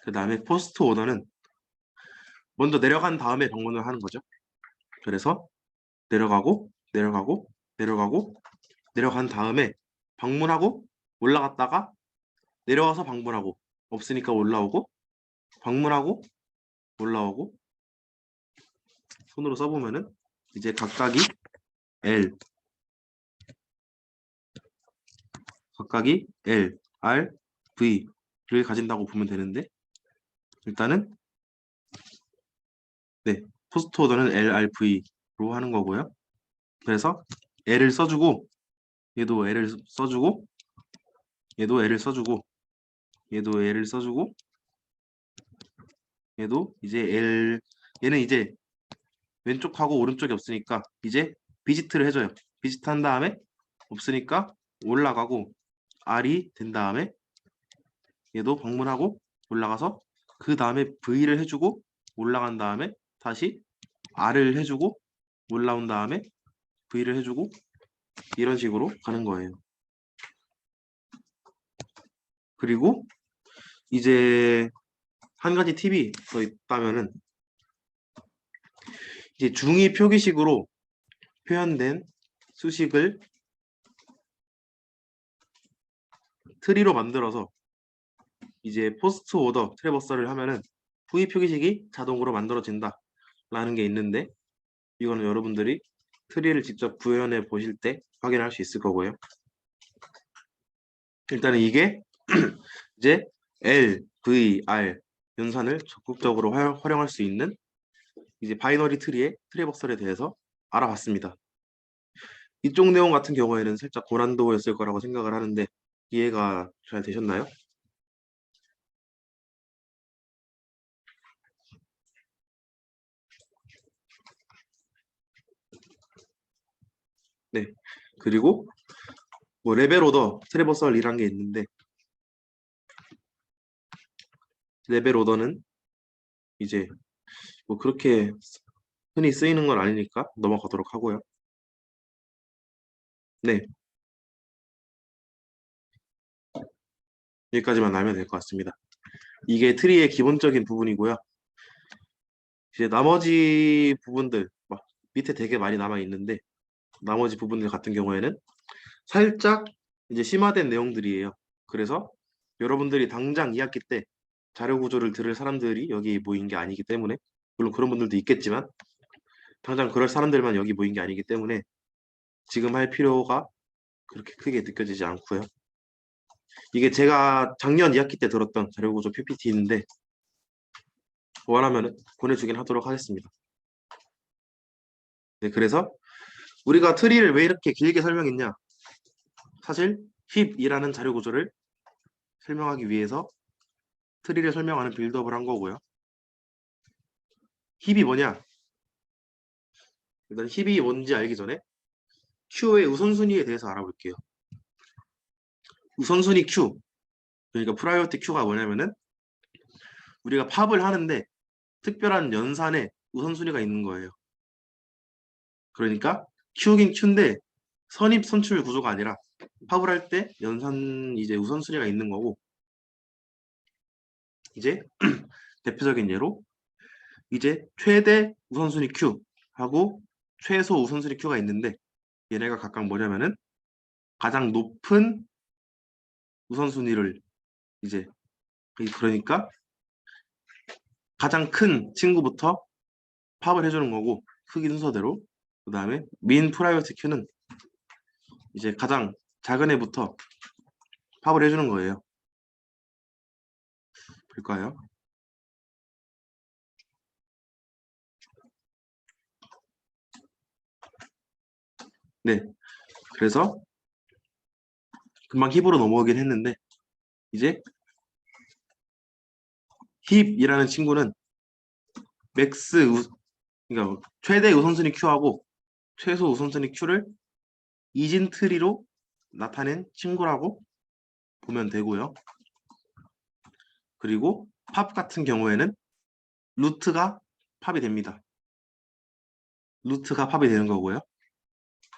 그 다음에 포스트 오더는 먼저 내려간 다음에 방문을 하는 거죠. 그래서 내려가고 내려가고 내려가고 내려간 다음에 방문하고 올라갔다가 내려와서 방문하고, 없으니까 올라오고, 방문하고 올라오고, 손으로 써보면은 이제 각각이 L, 각각이 L, R, V를 가진다고 보면 되는데, 일단은 네, 포스트 오더는 L, R, V로 하는 거고요. 그래서 L을 써주고, 얘도 L을 써주고, 얘도 L을 써주고, 얘도 L을 써주고, 얘도 이제 얘는 이제 왼쪽하고 오른쪽이 없으니까 이제 비지트를 해줘요. 비지트 한 다음에 없으니까 올라가고, R이 된 다음에 얘도 방문하고 올라가서 그 다음에 V를 해주고 올라간 다음에 다시 R을 해주고 올라온 다음에 V를 해주고, 이런 식으로 가는 거예요. 그리고 이제 한 가지 팁이 더 있다면은, 이제 중위 표기식으로 표현된 수식을 트리로 만들어서 이제 포스트 오더 트래버서를 하면은 후위 표기식이 자동으로 만들어진다 라는 게 있는데, 이거는 여러분들이 트리를 직접 구현해 보실 때 확인할 수 있을 거고요. 일단은 이게 이제 L, V, R 연산을 적극적으로 활용할 수 있는 이제 바이너리 트리의 트래버설에 대해서 알아봤습니다. 이쪽 내용 같은 경우에는 살짝 고난도였을 거라고 생각을 하는데, 이해가 잘 되셨나요? 네. 그리고 뭐 레벨 오더 트래버설이란 게 있는데, 레벨 오더는 이제 뭐 그렇게 흔히 쓰이는 건 아니니까 넘어가도록 하고요. 네. 여기까지만 알면 될 것 같습니다. 이게 트리의 기본적인 부분이고요. 이제 나머지 부분들 막 밑에 되게 많이 남아 있는데, 나머지 부분들 같은 경우에는 살짝 이제 심화된 내용들이에요. 그래서 여러분들이 당장 2학기 때 자료 구조를 들을 사람들이 여기 모인 게 아니기 때문에, 물론 그런 분들도 있겠지만 당장 그럴 사람들만 여기 모인 게 아니기 때문에 지금 할 필요가 그렇게 크게 느껴지지 않고요. 이게 제가 작년 2학기 때 들었던 자료 구조 PPT인데, 원하면 보내주긴 하도록 하겠습니다. 네, 그래서 우리가 트리를 왜 이렇게 길게 설명했냐? 사실 힙이라는 자료 구조를 설명하기 위해서 트리를 설명하는 빌드업을 한 거고요. 힙이 뭐냐? 일단 힙이 뭔지 알기 전에 Q의 우선순위에 대해서 알아볼게요. 우선순위 Q, 그러니까 프라이어티 Q가 뭐냐면은 우리가 팝을 하는데 특별한 연산에 우선순위가 있는 거예요. 그러니까 Q긴 Q인데 선입 선출 구조가 아니라 팝을 할 때 연산 이제 우선순위가 있는 거고, 이제 대표적인 예로 이제 최대 우선순위 Q 하고 최소 우선순위 Q가 있는데, 얘네가 각각 뭐냐면은 가장 높은 우선순위를 이제, 그러니까 가장 큰 친구부터 팝을 해주는 거고, 크기 순서대로. 그 다음에 민 프라이어티 큐는 이제 가장 작은 애부터 팝을 해주는 거예요. 볼까요? 네, 그래서 금방 힙으로 넘어오긴 했는데, 이제 힙이라는 친구는 맥스 그러니까 최대 우선순위 Q하고 최소 우선순위 Q를 이진 트리로 나타낸 친구라고 보면 되고요. 그리고 팝 같은 경우에는 루트가 팝이 됩니다. 루트가 팝이 되는 거고요.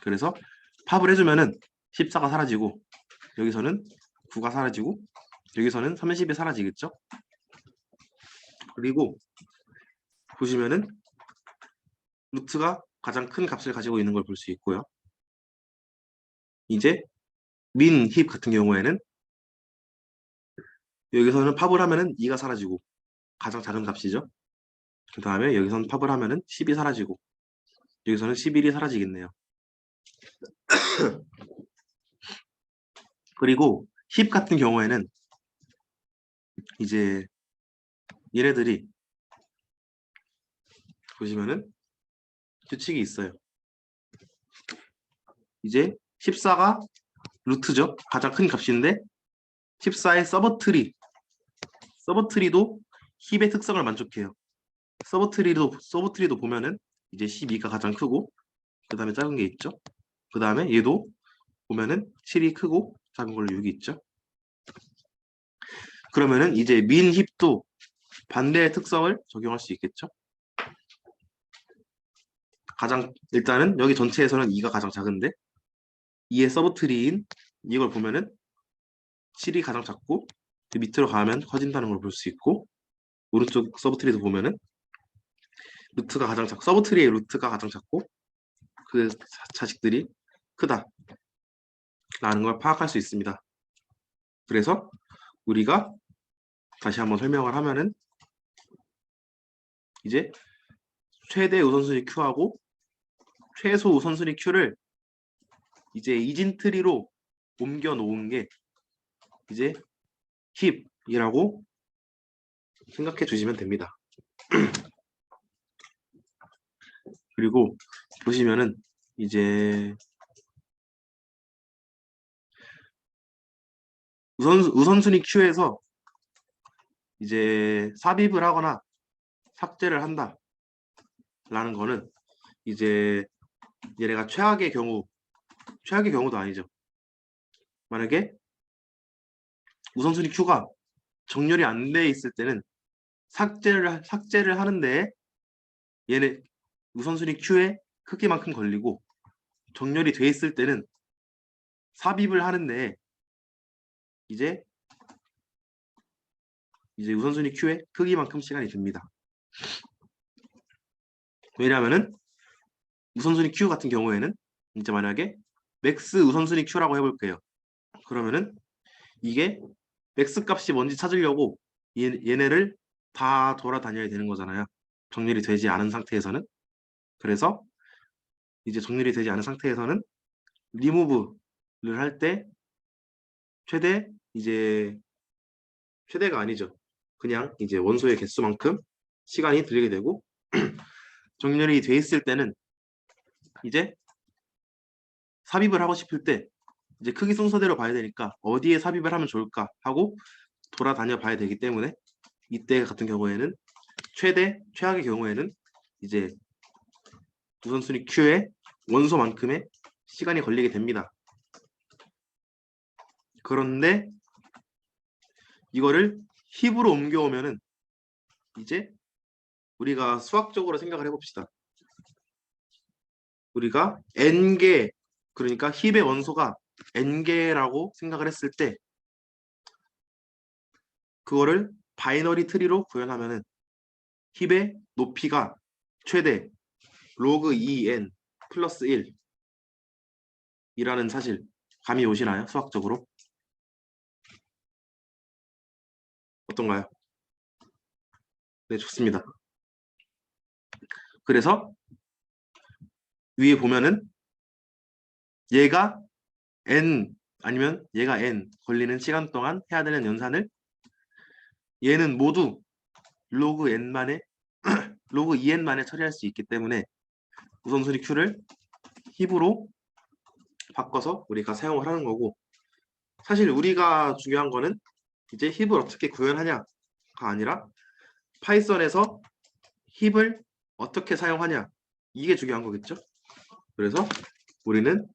그래서 팝을 해주면은 14가 사라지고 여기서는 9가 사라지고 여기서는 30이 사라지겠죠. 그리고 보시면은 루트가 가장 큰 값을 가지고 있는 걸 볼 수 있고요. 이제 민, 힙 같은 경우에는 여기서는 팝을 하면은 2가 사라지고 가장 작은 값이죠. 그 다음에 여기서는 팝을 하면은 10이 사라지고 여기서는 11이 사라지겠네요. 그리고 힙 같은 경우에는 이제 얘네들이 보시면은 규칙이 있어요. 이제 14가 루트죠. 가장 큰 값인데 14의 서버트리도 힙의 특성을 만족해요. 서버트리도 보면은 이제 12가 가장 크고 그 다음에 작은 게 있죠. 그 다음에 얘도 보면은 7이 크고 작은 걸로 6이 있죠. 그러면은 이제 민 힙도 반대의 특성을 적용할 수 있겠죠. 일단은 여기 전체에서는 2가 가장 작은데 2의 서브트리인 이걸 보면은 7이 가장 작고 그 밑으로 가면 커진다는 걸 볼 수 있고 오른쪽 서브트리도 보면은 서브트리의 루트가 가장 작고 그 자식들이 크다 라는 걸 파악할 수 있습니다. 그래서 우리가 다시 한번 설명을 하면은 이제 최대 우선순위 Q하고 최소 우선순위 Q를 이제 이진트리로 옮겨 놓은 게 이제 힙이라고 생각해 주시면 됩니다. 그리고 보시면은 이제 우선순위 Q에서 이제 삽입을 하거나 삭제를 한다 라는 거는 이제 얘네가 최악의 경우도 아니죠. 만약에 우선순위 Q가 정렬이 안 돼 있을 때는 삭제를 하는데 얘네 우선순위 Q의 크기만큼 걸리고 정렬이 돼 있을 때는 삽입을 하는데 이제 우선순위 Q의 크기만큼 시간이 듭니다. 왜냐하면은 우선순위 Q 같은 경우에는 이제 만약에 맥스 우선순위 Q라고 해볼게요. 그러면은 이게 맥스 값이 뭔지 찾으려고 얘네를 다 돌아다녀야 되는 거잖아요. 정렬이 되지 않은 상태에서는. 그래서 이제 정렬이 되지 않은 상태에서는 리무브를 할 때 최대가 아니죠. 그냥 이제 원소의 개수만큼 시간이 들게 되고 정렬이 돼 있을 때는 이제 삽입을 하고 싶을 때 이제 크기 순서대로 봐야 되니까 어디에 삽입을 하면 좋을까 하고 돌아다녀 봐야 되기 때문에 이때 같은 경우에는 최악의 경우에는 이제 우선순위 Q의 원소만큼의 시간이 걸리게 됩니다. 그런데 이거를 힙으로 옮겨오면은 이제 우리가 수학적으로 생각을 해봅시다. 우리가 n개, 그러니까 힙의 원소가 n개라고 생각을 했을 때 그거를 바이너리 트리로 구현하면은 힙의 높이가 최대 로그 2n 플러스 1이라는 사실 감이 오시나요? 수학적으로? 어떤가요? 네, 좋습니다. 그래서 위에 보면은 얘가 n 아니면 얘가 n 걸리는 시간 동안 해야 되는 연산을 얘는 모두 로그 n만에 로그 2n만에 처리할 수 있기 때문에 우선순위 Q를 힙으로 바꿔서 우리가 사용을 하는 거고 사실 우리가 중요한 거는 이제 힙을 어떻게 구현하냐가 아니라 파이썬에서 힙을 어떻게 사용하냐 이게 중요한 거겠죠. 그래서 우리는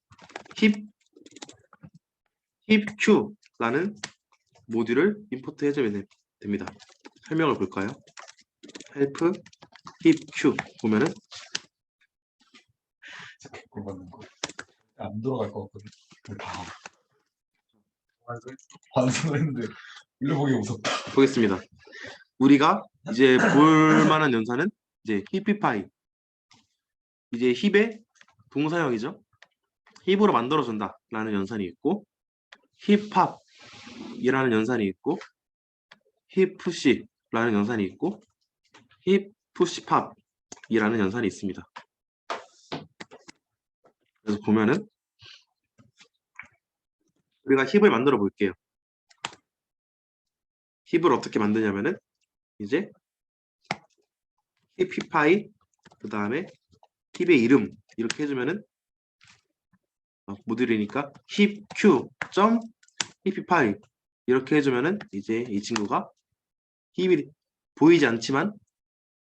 힙Q라는 모듈을 임포트 해주면 됩니다. 설명을 볼까요? help hip q 보면은 개꿀 받는 거. 안 들어갈 것 같거든. 근데 다 반성을 했는데 읽어보기 무섭다. 보겠습니다. 우리가 이제 볼 만한 연산은 이제 히피파이. 이제 힙의 동사형이죠. 힙으로 만들어준다라는 연산이 있고, 힙합이라는 연산이 있고, 힙푸시라는 연산이 있고, 힙푸시팝이라는 연산이 있습니다. 그래서 보면은 우리가 힙을 만들어 볼게요. 힙을 어떻게 만드냐면은 이제 힙파이 그 다음에 힙의 이름 이렇게 해주면은 못 읽으니까 힙q 점 힙파이 이렇게 해주면은 이제 이 친구가 힙이 보이지 않지만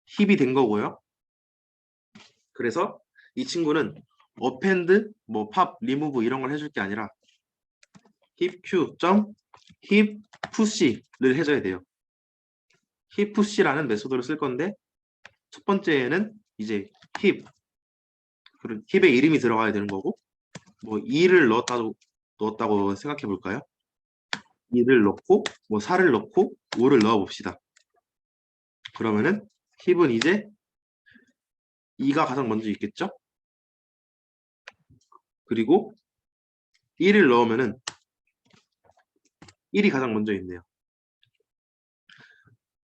힙이 된 거고요. 그래서 이 친구는 어펜드 뭐 팝 리무브 이런 걸 해줄 게 아니라 힙q 점 힙푸시를 해줘야 돼요. 힙푸시라는 메소드를 쓸 건데 첫 번째에는 이제 힙의 이름이 들어가야 되는 거고 뭐 2를 넣었다고 생각해 볼까요? 2를 넣고 뭐 4를 넣고 5를 넣어 봅시다. 그러면은 힙은 이제 2가 가장 먼저 있겠죠? 그리고 1을 넣으면은 1이 가장 먼저 있네요.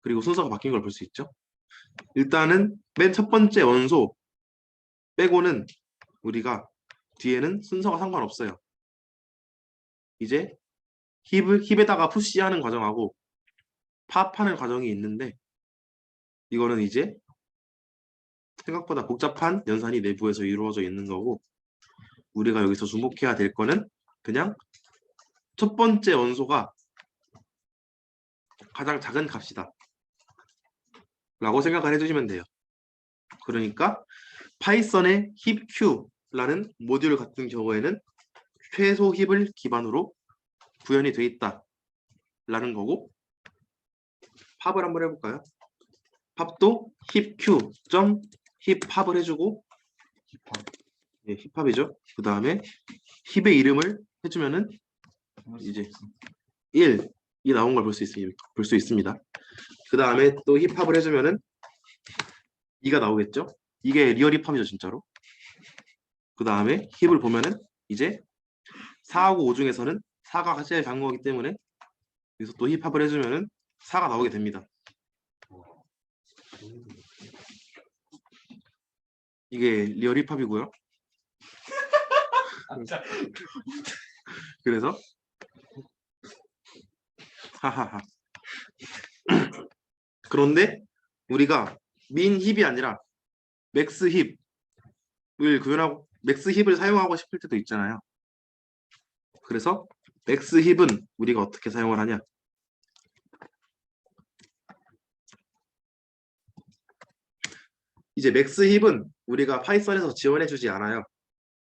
그리고 순서가 바뀐 걸 볼 수 있죠? 일단은 맨 첫 번째 원소 빼고는 우리가 뒤에는 순서가 상관없어요. 이제 힙에다가 푸시하는 과정하고 팝하는 과정이 있는데 이거는 이제 생각보다 복잡한 연산이 내부에서 이루어져 있는 거고 우리가 여기서 주목해야 될 거는 그냥 첫 번째 원소가 가장 작은 값이다 라고 생각을 해주시면 돼요. 그러니까 파이썬의 힙q라는 모듈 같은 경우에는 최소 힙을 기반으로 구현이 돼 있다 라는 거고 팝을 한번 해볼까요? 팝도 힙q 점 힙팝을 해주고 힙합. 네, 힙합이죠. 그 다음에 힙의 이름을 해주면은 이제 1이 나온 걸 볼 수 있습니다. 그 다음에 또 힙합을 해주면은 2가 나오겠죠. 이게 리얼 힙합이죠 진짜로. 그 다음에 힙을 보면은 이제 4하고 5 중에서는 4가 제일 작은 거기 때문에 여기서 또 힙합을 해주면은 4가 나오게 됩니다. 이게 리얼 힙합이고요. 그래서 하하하. 그런데 우리가 민 힙이 아니라 맥스 힙을 구현하고 맥스 힙을 사용하고 싶을 때도 있잖아요. 그래서 맥스 힙은 우리가 어떻게 사용을 하냐? 이제 맥스 힙은 우리가 파이썬에서 지원해주지 않아요.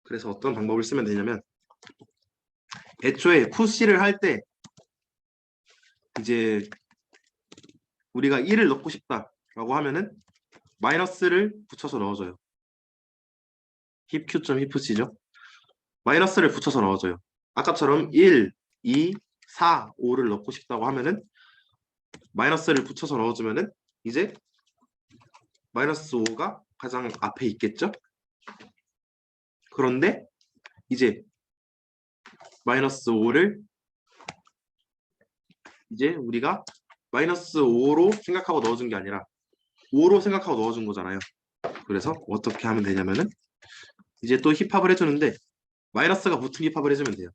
그래서 어떤 방법을 쓰면 되냐면 애초에 푸시를 할 때 이제 우리가 1을 넣고 싶다라고 하면은 마이너스를 붙여서 넣어줘요. 힙q 점 힙푸시죠. 마이너스를 붙여서 넣어줘요. 아까처럼 1, 2, 4, 5를 넣고 싶다고 하면은 마이너스를 붙여서 넣어주면은 이제 마이너스 5가 가장 앞에 있겠죠? 그런데 이제 마이너스 5를 이제 우리가 마이너스 5로 생각하고 넣어준 게 아니라 5로 생각하고 넣어준 거잖아요. 그래서 어떻게 하면 되냐면은 이제 또 힙합을 해주는데 마이너스가 붙은 힙합을 해주면 돼요.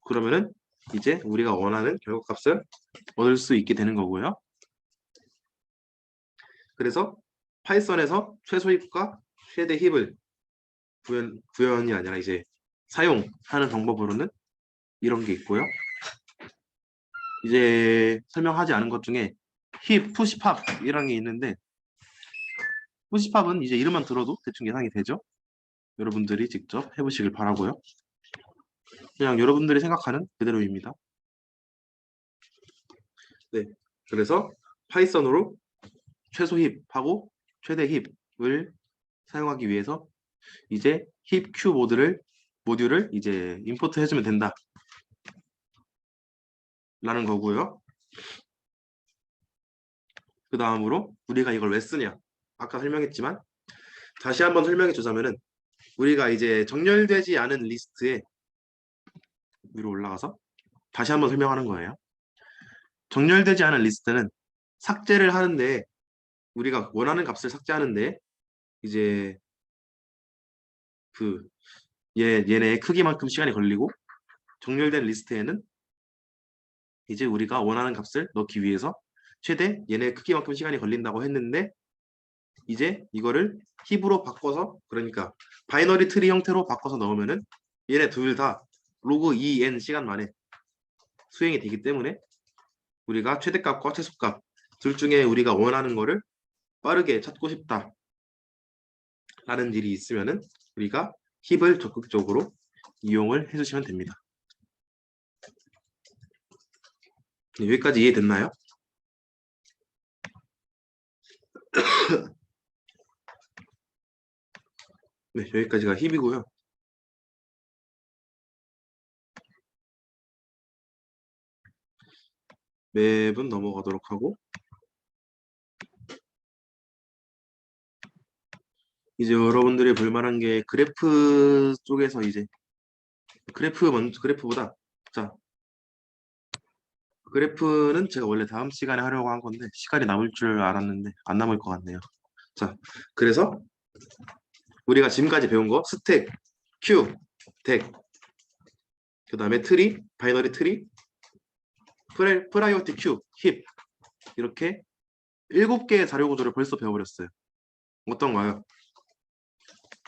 그러면은 이제 우리가 원하는 결과값을 얻을 수 있게 되는 거고요. 그래서 파이썬에서 최소 힙과 최대 힙을 구현이 아니라 이제 사용하는 방법으로는 이런 게 있고요. 이제 설명하지 않은 것 중에 힙, 푸시팝이라는 게 있는데 푸시팝은 이제 이름만 들어도 대충 예상이 되죠. 여러분들이 직접 해보시길 바라고요. 그냥 여러분들이 생각하는 그대로입니다. 네, 그래서 파이썬으로 최소 힙하고 최대 힙을 사용하기 위해서 이제 힙 q 모듈을 이제 임포트 해주면 된다 라는 거고요. 그 다음으로 우리가 이걸 왜 쓰냐, 아까 설명했지만 다시 한번 설명해 주자면은, 우리가 이제 정렬되지 않은 리스트에 위로 올라가서 다시 한번 설명하는 거예요. 정렬되지 않은 리스트는 삭제를 하는데, 우리가 원하는 값을 삭제하는데 이제 그 얘네의 크기만큼 시간이 걸리고, 정렬된 리스트에는 이제 우리가 원하는 값을 넣기 위해서 최대 얘네 크기만큼 시간이 걸린다고 했는데, 이제 이거를 힙으로 바꿔서, 그러니까 바이너리 트리 형태로 바꿔서 넣으면은 얘네 둘 다 로그 2n 시간 만에 수행이 되기 때문에, 우리가 최대값과 최소값 둘 중에 우리가 원하는 거를 빠르게 찾고 싶다 라는 일이 있으면은 우리가 힙을 적극적으로 이용을 해주시면 됩니다. 네, 여기까지 이해됐나요? 네, 여기까지가 힙이고요. 맵은 넘어가도록 하고, 이제 여러분들이 볼만한 게 그래프 쪽에서 이제 그래프보다, 자, 그래프는 제가 원래 다음 시간에 하려고 한 건데 시간이 남을 줄 알았는데 안 남을 것 같네요. 자, 그래서 우리가 지금까지 배운 거 스택, 큐, 덱, 그 다음에 트리, 바이너리 트리, 프라이오리티 큐, 힙, 이렇게 7개의 자료 구조를 벌써 배워버렸어요. 어떤가요?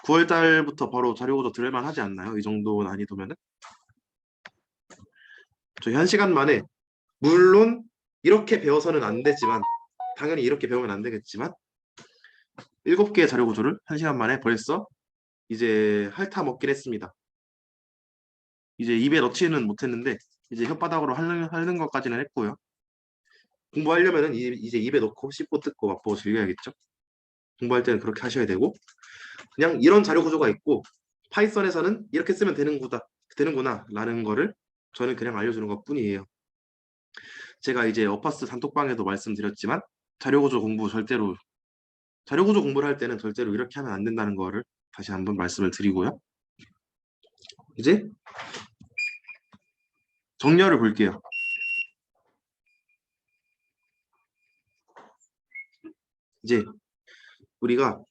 9월 달부터 바로 자료 구조 들을만 하지 않나요? 이 정도 난이도면은? 저 1시간 만에, 물론 이렇게 배워서는 안 되지만, 당연히 이렇게 배우면 안 되겠지만 7개의 자료 구조를 1시간 만에 벌써 이제 핥아 먹긴 했습니다. 이제 입에 넣지는 못했는데 이제 혓바닥으로 핥는 것까지는 했고요. 공부하려면은 이제 입에 넣고 씹고 뜯고 맛보고 즐겨야겠죠. 공부할 때는 그렇게 하셔야 되고, 그냥 이런 자료 구조가 있고 파이썬에서는 이렇게 쓰면 되는구나 라는 거를 저는 그냥 알려주는 것 뿐이에요. 제가 이제 어파스 단톡방에도 말씀드렸지만, 자료 구조 공부를 할 때는 절대로 이렇게 하면 안 된다는 거를 다시 한번 말씀을 드리고요. 이제 정렬을 볼게요. 이제 우리가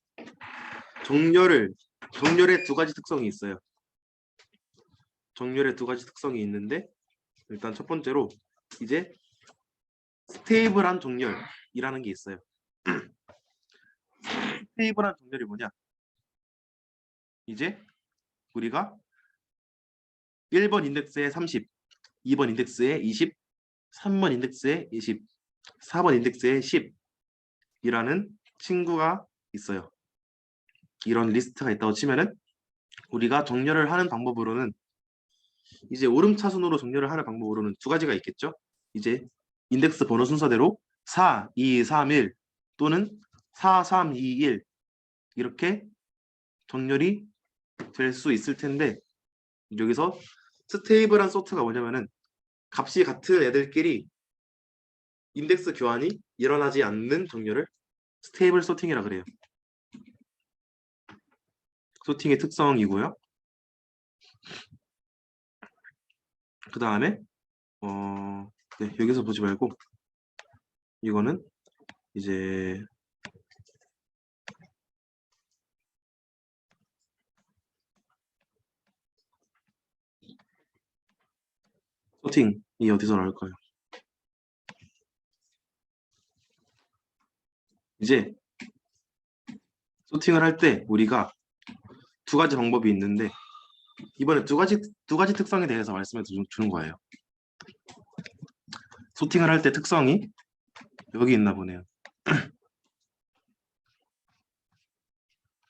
정렬의 두 가지 특성이 있어요. 정렬의 두 가지 특성이 있는데, 일단 첫 번째로 이제 스테이블한 정렬이라는 게 있어요. 스테이블한 정렬이 뭐냐? 이제 우리가 1번 인덱스에 30, 2번 인덱스에 20, 3번 인덱스에 20, 4번 인덱스에 10이라는 친구가 있어요. 이런 리스트가 있다고 치면은, 우리가 정렬을 하는 방법으로는, 이제 오름차순으로 정렬을 하는 방법으로는 두 가지가 있겠죠. 이제 인덱스 번호 순서대로 4, 2, 3, 1 또는 4, 3, 2, 1 이렇게 정렬이 될 수 있을 텐데, 여기서 스테이블한 소트가 뭐냐면은 값이 같은 애들끼리 인덱스 교환이 일어나지 않는 정렬을 스테이블 소팅이라 그래요. 소팅의 특성이고요. 그 다음에 네, 여기서 보지 말고 이거는 이제 소팅이 어디서 나올까요? 이제 소팅을 할 때 우리가 두 가지 방법이 있는데, 이번에 두 가지 특성에 대해서 말씀해 주는 거예요. 소팅을 할 때 특성이 여기 있나 보네요.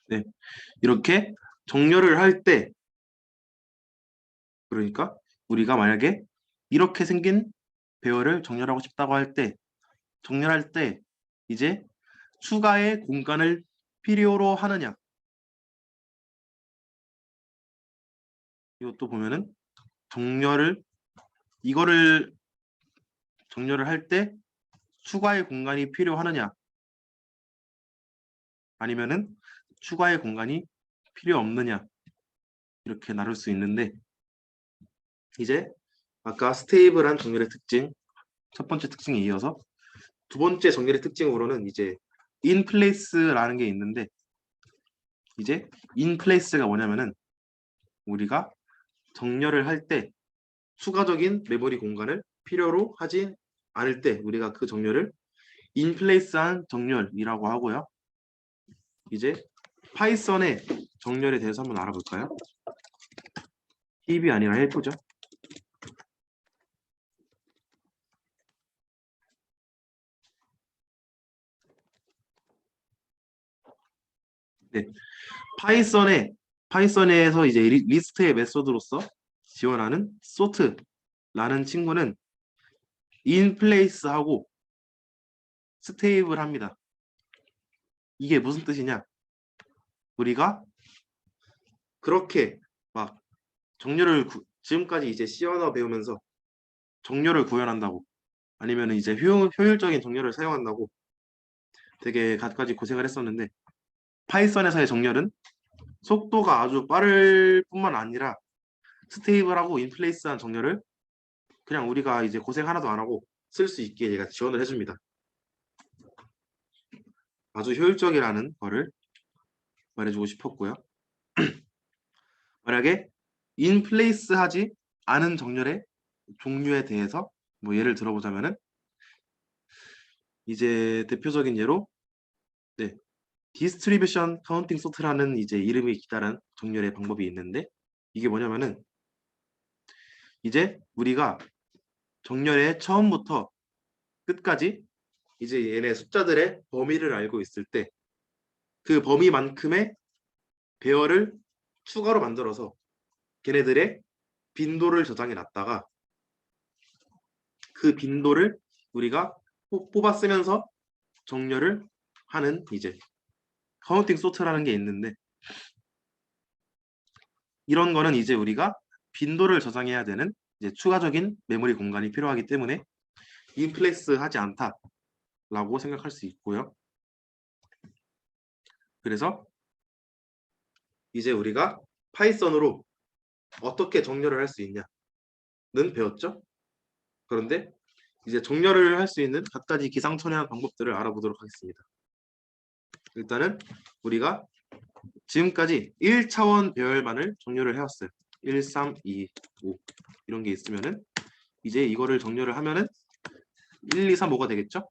네, 이렇게 정렬을 할 때, 그러니까 우리가 만약에 이렇게 생긴 배열을 정렬하고 싶다고 할 때 정렬할 때 이제 추가의 공간을 필요로 하느냐. 이것도 보면은 이거를 정렬을 할 때 추가의 공간이 필요하느냐 아니면은 추가의 공간이 필요 없느냐 이렇게 나눌 수 있는데 이제 아까 스테이블한 정렬의 특징 첫 번째 특징에 이어서 두 번째 정렬의 특징으로는 이제 in place라는 게 있는데 이제 in place가 뭐냐면은 우리가 정렬을 할 때 추가적인 메모리 공간을 필요로 하지 않을 때 우리가 그 정렬을 in place한 정렬이라고 하고요. 이제 파이썬의 정렬에 대해서 한번 알아볼까요? 힙이 아니라 헬프죠. 네, 파이썬에서 이제 리스트의 메소드로서 지원하는 sort라는 친구는 in place하고 스테이블 합니다. 이게 무슨 뜻이냐? 우리가 그렇게 막 지금까지 이제 C 언어 배우면서 정렬을 구현한다고 아니면 이제 효율적인 정렬을 사용한다고 되게 갖가지 고생을 했었는데 파이썬에서의 정렬은 속도가 아주 빠를 뿐만 아니라 스테이블하고 인플레이스한 정렬을 그냥 우리가 이제 고생 하나도 안 하고 쓸 수 있게 얘가 지원을 해줍니다. 아주 효율적이라는 거를 말해주고 싶었고요. 만약에 인플레이스 하지 않은 정렬의 종류에 대해서 뭐 예를 들어보자면은 이제 대표적인 예로 네, 디스트리뷰션 카운팅 소트라는 이제 이름이 기다란 정렬의 방법이 있는데 이게 뭐냐면은 이제 우리가 정렬의 처음부터 끝까지 이제 얘네 숫자들의 범위를 알고 있을 때 그 범위만큼의 배열을 추가로 만들어서 걔네들의 빈도를 저장해 놨다가 그 빈도를 우리가 뽑아 쓰면서 정렬을 하는 이제 카운팅 소트라는 게 있는데 이런 거는 이제 우리가 빈도를 저장해야 되는 이제 추가적인 메모리 공간이 필요하기 때문에 인플레스 하지 않다라고 생각할 수 있고요. 그래서 이제 우리가 파이썬으로 어떻게 정렬을 할 수 있냐는 배웠죠. 그런데 이제 정렬을 할 수 있는 갖가지 기상천외한 방법들을 알아보도록 하겠습니다. 일단은 우리가 지금까지 1차원 배열만을 정렬을 해왔어요. 1, 3, 2, 5 이런 게 있으면은 이제 이거를 정렬을 하면은 1, 2, 3, 5가 되겠죠?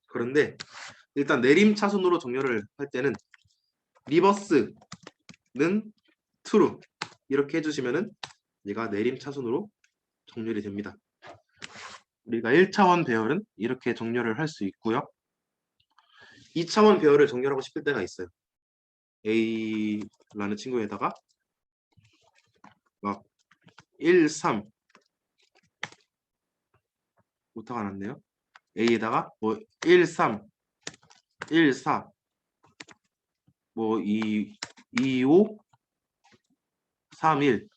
그런데 일단 내림차순으로 정렬을 할 때는 리버스는 true 이렇게 해주시면은 얘가 내림차순으로 정렬이 됩니다. 우리가 1차원 배열은 이렇게 정렬을 할 수 있고요. 2차원 배열을 정렬하고 싶을 때가 있어요. A라는 친구에다가 막 1, 3 오타가 났네요. A에다가 뭐 1, 3, 1, 4, 뭐 2, 5, 3, 1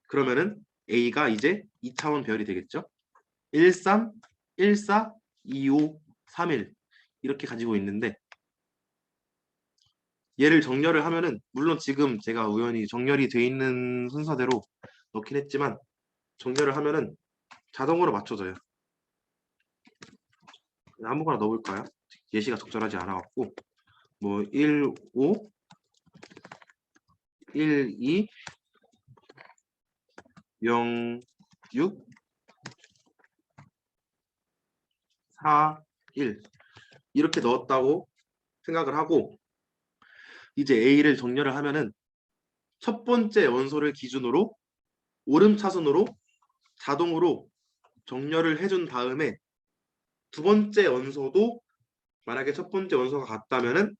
그러면은 A가 이제 2차원 배열이 되겠죠. 1, 3, 1, 4, 2, 5, 3, 1 이렇게 가지고 있는데 얘를 정렬을 하면은 물론 지금 제가 우연히 정렬이 돼 있는 순서대로 넣긴 했지만 정렬을 하면은 자동으로 맞춰져요. 아무거나 넣어볼까요? 예시가 적절하지 않아갖고 뭐 1, 5, 1, 2, 0, 6, 4, 1 이렇게 넣었다고 생각을 하고 이제 A를 정렬을 하면은 첫 번째 원소를 기준으로 오름차순으로 자동으로 정렬을 해준 다음에 두 번째 원소도 만약에 첫 번째 원소가 같다면은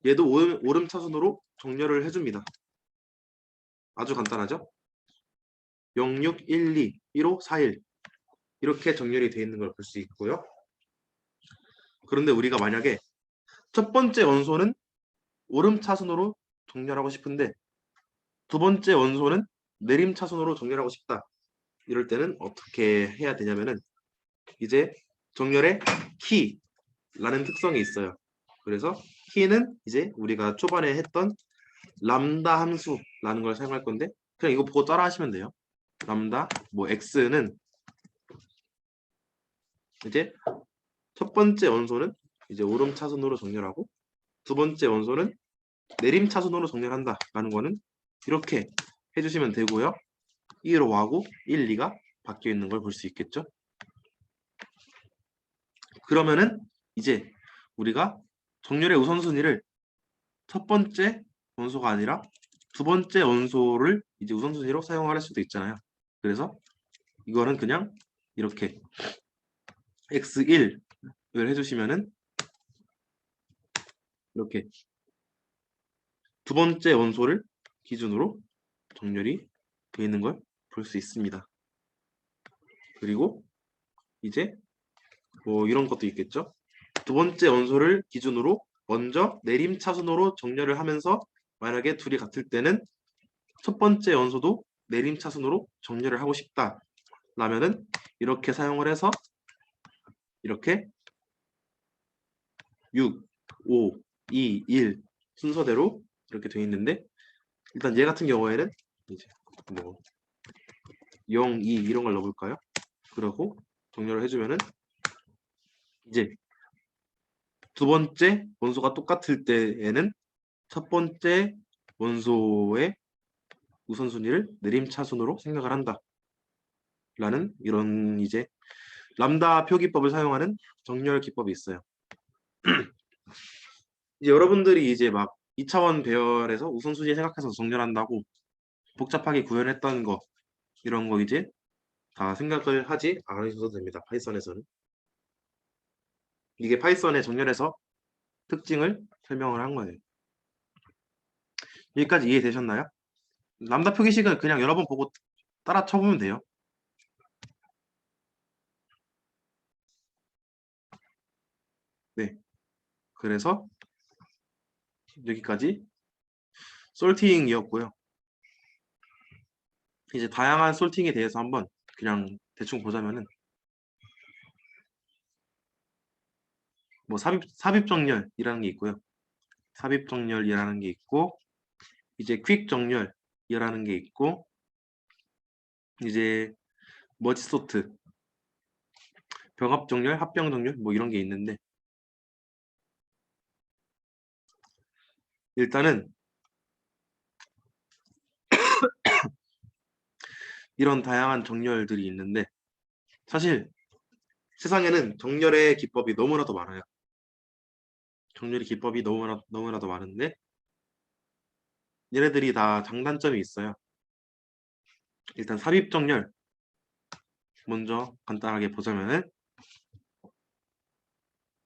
얘도 오름차순으로 정렬을 해줍니다. 아주 간단하죠? 06, 12, 15, 41 이렇게 정렬이 되어 있는 걸 볼 수 있고요. 그런데 우리가 만약에 첫 번째 원소는 오름차순으로 정렬하고 싶은데 두 번째 원소는 내림차순으로 정렬하고 싶다. 이럴 때는 어떻게 해야 되냐면은 이제 정렬의 키라는 특성이 있어요. 그래서 키는 이제 우리가 초반에 했던 람다 함수라는 걸 사용할 건데 그냥 이거 보고 따라 하시면 돼요. 람다 뭐 x는 이제 첫 번째 원소는 이제 오름차순으로 정렬하고 두 번째 원소는 내림차순으로 정렬한다라는 거는 이렇게 해주시면 되고요. 1, 5하고 1, 2가 바뀌어 있는 걸 볼 수 있겠죠. 그러면은 이제 우리가 정렬의 우선순위를 첫 번째 원소가 아니라 두 번째 원소를 이제 우선순위로 사용할 수도 있잖아요. 그래서 이거는 그냥 이렇게 x1을 해주시면은 이렇게 두 번째 원소를 기준으로 정렬이 되어 있는 걸 볼 수 있습니다. 그리고 이제 뭐 이런 것도 있겠죠. 두 번째 원소를 기준으로 먼저 내림차순으로 정렬을 하면서 만약에 둘이 같을 때는 첫 번째 원소도 내림차순으로 정렬을 하고 싶다 라면은 이렇게 사용을 해서 이렇게 6, 5, 2, 1 순서대로 이렇게 되어 있는데 일단 얘 같은 경우에는 이제 뭐 0, 2 이런 걸 넣어볼까요? 그러고 정렬을 해주면은 이제 두 번째 원소가 똑같을 때에는 첫 번째 원소의 우선순위를 내림차순으로 생각을 한다 라는 이런 이제 람다 표기법을 사용하는 정렬 기법이 있어요. 이제 여러분들이 이제 막 2차원 배열에서 우선순위 생각해서 정렬한다고 복잡하게 구현했던 거 이런 거 이제 다 생각을 하지 않으셔도 됩니다. 파이썬에서는. 이게 파이썬의 정렬에서 특징을 설명을 한 거예요. 여기까지 이해되셨나요? 람다 표기식은 그냥 여러 번 보고 따라 쳐보면 돼요. 네. 그래서 여기까지 솔팅이었고요. 이제 다양한 솔팅에 대해서 한번 그냥 대충 보자면은 뭐 삽입 정렬이라는 게 있고요. 삽입 정렬이라는 게 있고 이제 퀵 정렬이라는 게 있고 이제 머지 소트, 병합 정렬, 합병 정렬 뭐 이런 게 있는데 일단은 이런 다양한 정렬들이 있는데 사실 세상에는 정렬의 기법이 너무나도 많아요. 정렬의 기법이 너무나도 많은데 얘네들이 다 장단점이 있어요. 일단 삽입 정렬 먼저 간단하게 보자면은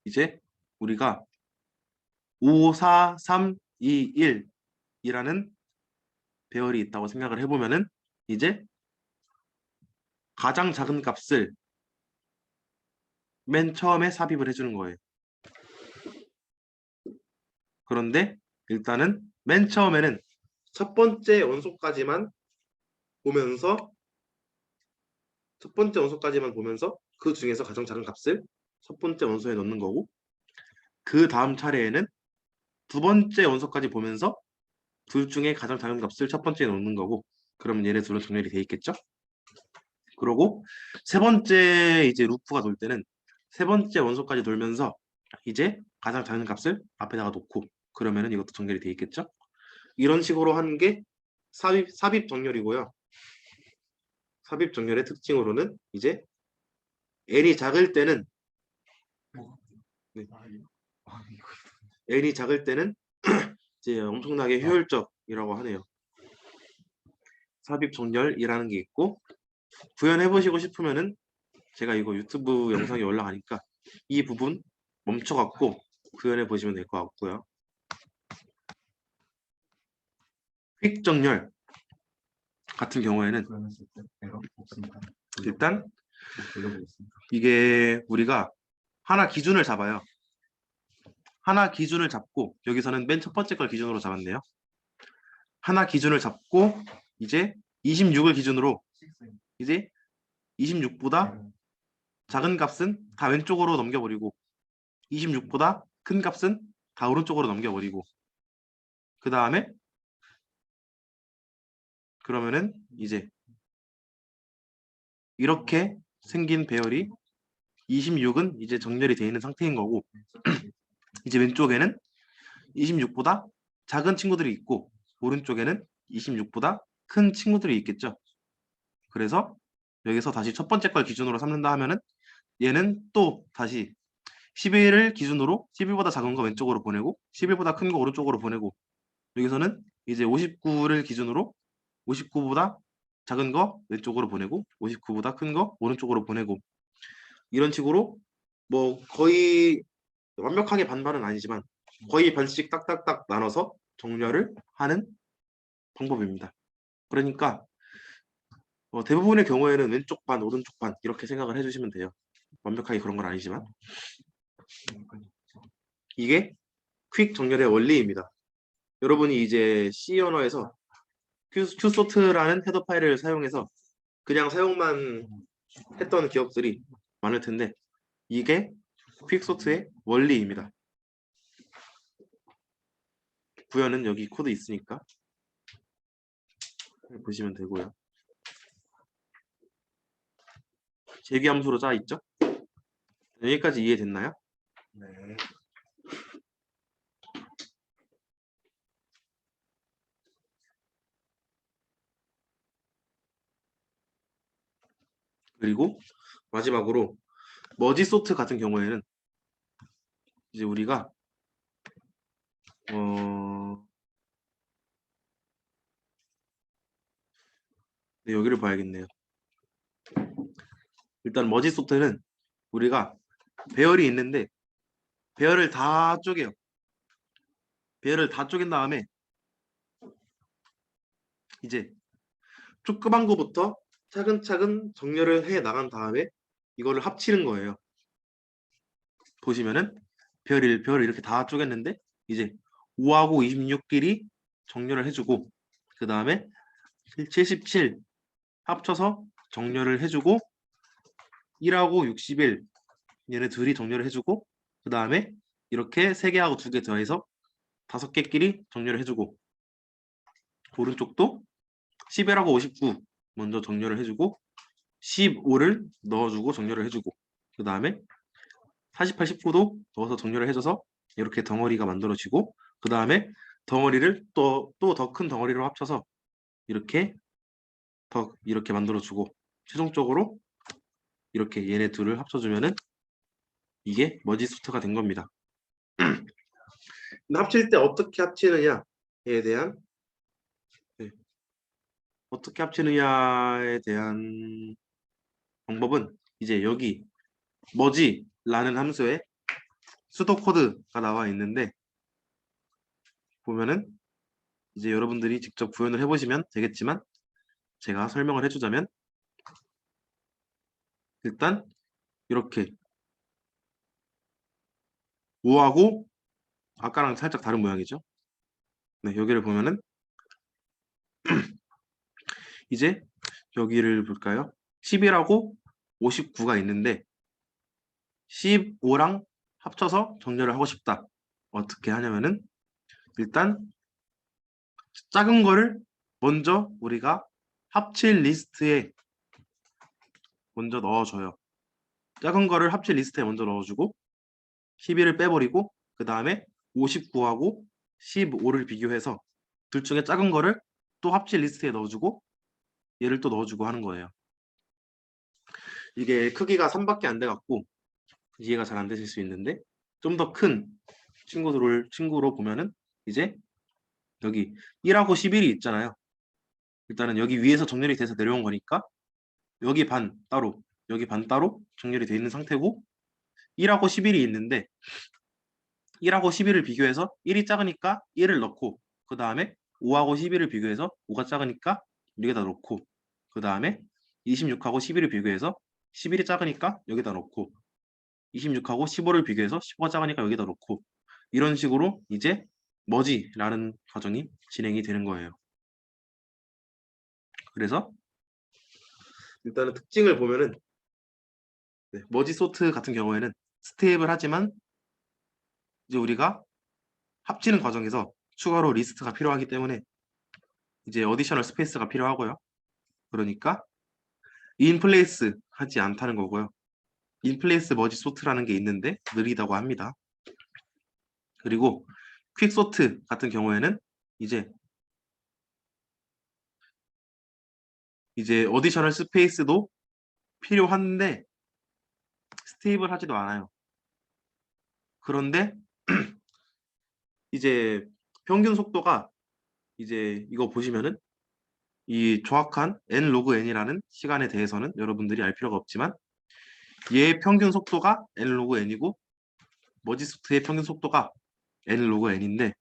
이제 우리가 5, 4, 3, 2, 1 이라는 배열이 있다고 생각을 해보면은 이제 가장 작은 값을 맨 처음에 삽입을 해주는 거예요. 그런데 일단은 맨 처음에는 첫 번째 원소까지만 보면서 그 중에서 가장 작은 값을 첫 번째 원소에 넣는 거고 그 다음 차례에는 두 번째 원소까지 보면서 둘 중에 가장 작은 값을 첫 번째에 넣는 거고 그러면 얘네 둘은 정렬이 돼 있겠죠? 그러고 세 번째 이제 루프가 돌 때는 세 번째 원소까지 돌면서 이제 가장 작은 값을 앞에다가 놓고 그러면은 이것도 정렬이 돼 있겠죠? 이런 식으로 하는 게 삽입 정렬이고요. 삽입 정렬의 특징으로는 이제 L이 작을 때는 뭐? 네, 이거. L이 작을 때는 이제 엄청나게 효율적이라고 하네요. 삽입 정렬이라는 게 있고 구현해 보시고 싶으면은 제가 이거 유튜브 영상이 올라가니까 이 부분 멈춰갖고 구현해 보시면 될 것 같고요. 퀵 정렬 같은 경우에는 구현했을 때 에러 없습니다. 일단 돌려보겠습니다. 이게 우리가 하나 기준을 잡아요. 하나 기준을 잡고 여기서는 맨 첫 번째 걸 기준으로 잡았네요. 하나 기준을 잡고 이제 26을 기준으로 이제 26보다 작은 값은 다 왼쪽으로 넘겨버리고 26보다 큰 값은 다 오른쪽으로 넘겨버리고 그 다음에 그러면은 이제 이렇게 생긴 배열이 26은 이제 정렬이 되어 있는 상태인 거고 이제 왼쪽에는 26보다 작은 친구들이 있고 오른쪽에는 26보다 큰 친구들이 있겠죠. 그래서 여기서 다시 첫 번째 걸 기준으로 삼는다 하면은 얘는 또 다시 11을 기준으로 11보다 작은 거 왼쪽으로 보내고 11보다 큰 거 오른쪽으로 보내고 여기서는 이제 59를 기준으로 59보다 작은 거 왼쪽으로 보내고 59보다 큰 거 오른쪽으로 보내고 이런 식으로 뭐 거의 완벽하게 반반은 아니지만 거의 반씩 딱딱딱 나눠서 정렬을 하는 방법입니다. 그러니까 대부분의 경우에는 왼쪽 반, 오른쪽 반 이렇게 생각을 해주시면 돼요. 완벽하게 그런 건 아니지만 이게 퀵 정렬의 원리입니다. 여러분이 이제 C 언어에서 qsort라는 헤더 파일을 사용해서 그냥 사용만 했던 기억들이 많을 텐데 이게 퀵소트의 원리입니다. 구현은 여기 코드 있으니까 보시면 되고요. 재귀함수로 짜 있죠? 여기까지 이해됐나요? 네. 그리고 마지막으로 머지 소트 같은 경우에는 이제 우리가 네, 여기를 봐야겠네요. 일단 머지 소트는 우리가 배열이 있는데 배열을 다 쪼개요. 배열을 다 쪼갠 다음에 이제 조그만 거부터 차근차근 정렬을 해 나간 다음에 이거를 합치는 거예요. 보시면은 별을 이렇게 다 쪼갰는데 이제 5하고 26끼리 정렬을 해주고 그 다음에 77 합쳐서 정렬을 해주고 1하고 61 얘네 둘이 정렬을 해주고 그 다음에 이렇게 3개하고 2개 더해서 5개끼리 정렬을 해주고 오른쪽도 11하고 59 먼저 정렬을 해주고 15를 넣어주고 정렬을 해주고 그 다음에 48, 19도 넣어서 정렬을 해줘서 이렇게 덩어리가 만들어지고 그 다음에 덩어리를 또 더 큰 덩어리로 합쳐서 이렇게 이렇게 만들어주고 최종적으로 이렇게 얘네 둘을 합쳐주면은 이게 머지 소트가 된 겁니다. 근데 합칠 때 어떻게 합치느냐에 대한 어떻게 합치느냐에 대한 방법은 이제 여기 머지라는 함수에 수도 코드가 나와 있는데 보면은 이제 여러분들이 직접 구현을 해보시면 되겠지만 제가 설명을 해주자면 일단 이렇게 5하고 아까랑 살짝 다른 모양이죠. 네, 여기를 보면은 이제 여기를 볼까요? 11하고 59가 있는데 15랑 합쳐서 정렬을 하고 싶다. 어떻게 하냐면은 일단 작은 거를 먼저 우리가 합칠 리스트에 먼저 넣어줘요. 작은 거를 합칠 리스트에 먼저 넣어주고 11을 빼버리고 그 다음에 59하고 15를 비교해서 둘 중에 작은 거를 또 합칠 리스트에 넣어주고 얘를 또 넣어주고 하는 거예요. 이게 크기가 3밖에 안 돼갖고 이해가 잘 안 되실 수 있는데 좀 더 큰 친구로 보면은 이제 여기 1하고 11이 있잖아요. 일단은 여기 위에서 정렬이 돼서 내려온 거니까 여기 반 따로 여기 반 따로 정렬이 돼 있는 상태고 1하고 11이 있는데 1하고 11을 비교해서 1이 작으니까 1을 넣고 그 다음에 5하고 11을 비교해서 5가 작으니까 여기다 놓고 그 다음에 26하고 11을 비교해서 11이 작으니까 여기다 놓고 26하고 15를 비교해서 15가 작으니까 여기다 놓고 이런 식으로 이제 머지라는 과정이 진행이 되는 거예요. 그래서 일단은 특징을 보면은 머지 소트 같은 경우에는 스테이블 하지만 이제 우리가 합치는 과정에서 추가로 리스트가 필요하기 때문에 이제 어디셔널 스페이스가 필요하고요. 그러니까 인플레이스 하지 않다는 거고요. 인플레이스 머지 소트라는 게 있는데 느리다고 합니다. 그리고 퀵 소트 같은 경우에는 이제 어디셔널 스페이스도 필요한데 스테이블 하지도 않아요. 그런데 이제 평균 속도가 이제 이거 보시면은 이 정확한 n 로그 n이라는 시간에 대해서는 여러분들이 알 필요가 없지만 얘의 평균 속도가 n 로그 n이고 머지 소트의 평균 속도가 n 로그 n인데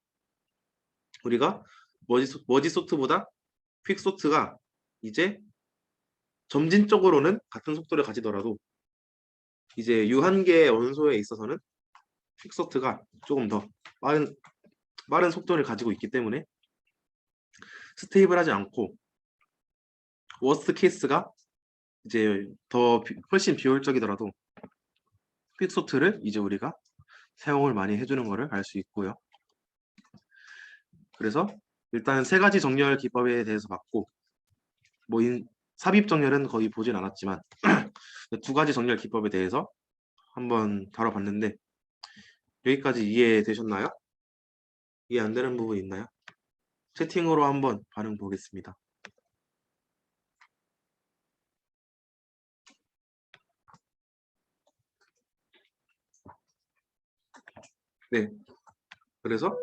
우리가 머지 소트보다 퀵 소트가 이제 점진적으로는 같은 속도를 가지더라도 이제 유한계 원소에 있어서는 퀵 소트가 조금 더 빠른 속도를 가지고 있기 때문에 스테이블하지 않고 워스트 케이스가 이제 훨씬 비효율적이더라도 퀵 소트를 이제 우리가 사용을 많이 해주는 것을 알 수 있고요. 그래서 일단 세 가지 정렬 기법에 대해서 봤고 뭐 삽입 정렬은 거의 보진 않았지만 두 가지 정렬 기법에 대해서 한번 다뤄봤는데 여기까지 이해되셨나요? 이해 안 되는 부분 있나요? 채팅으로 한번 반응 보겠습니다. 네. 그래서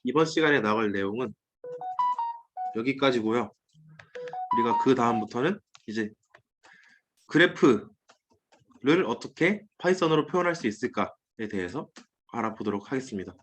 이번 시간에 나갈 내용은 여기까지고요. 우리가 그 다음부터는 이제 그래프를 어떻게 파이썬으로 표현할 수 있을까에 대해서 알아보도록 하겠습니다.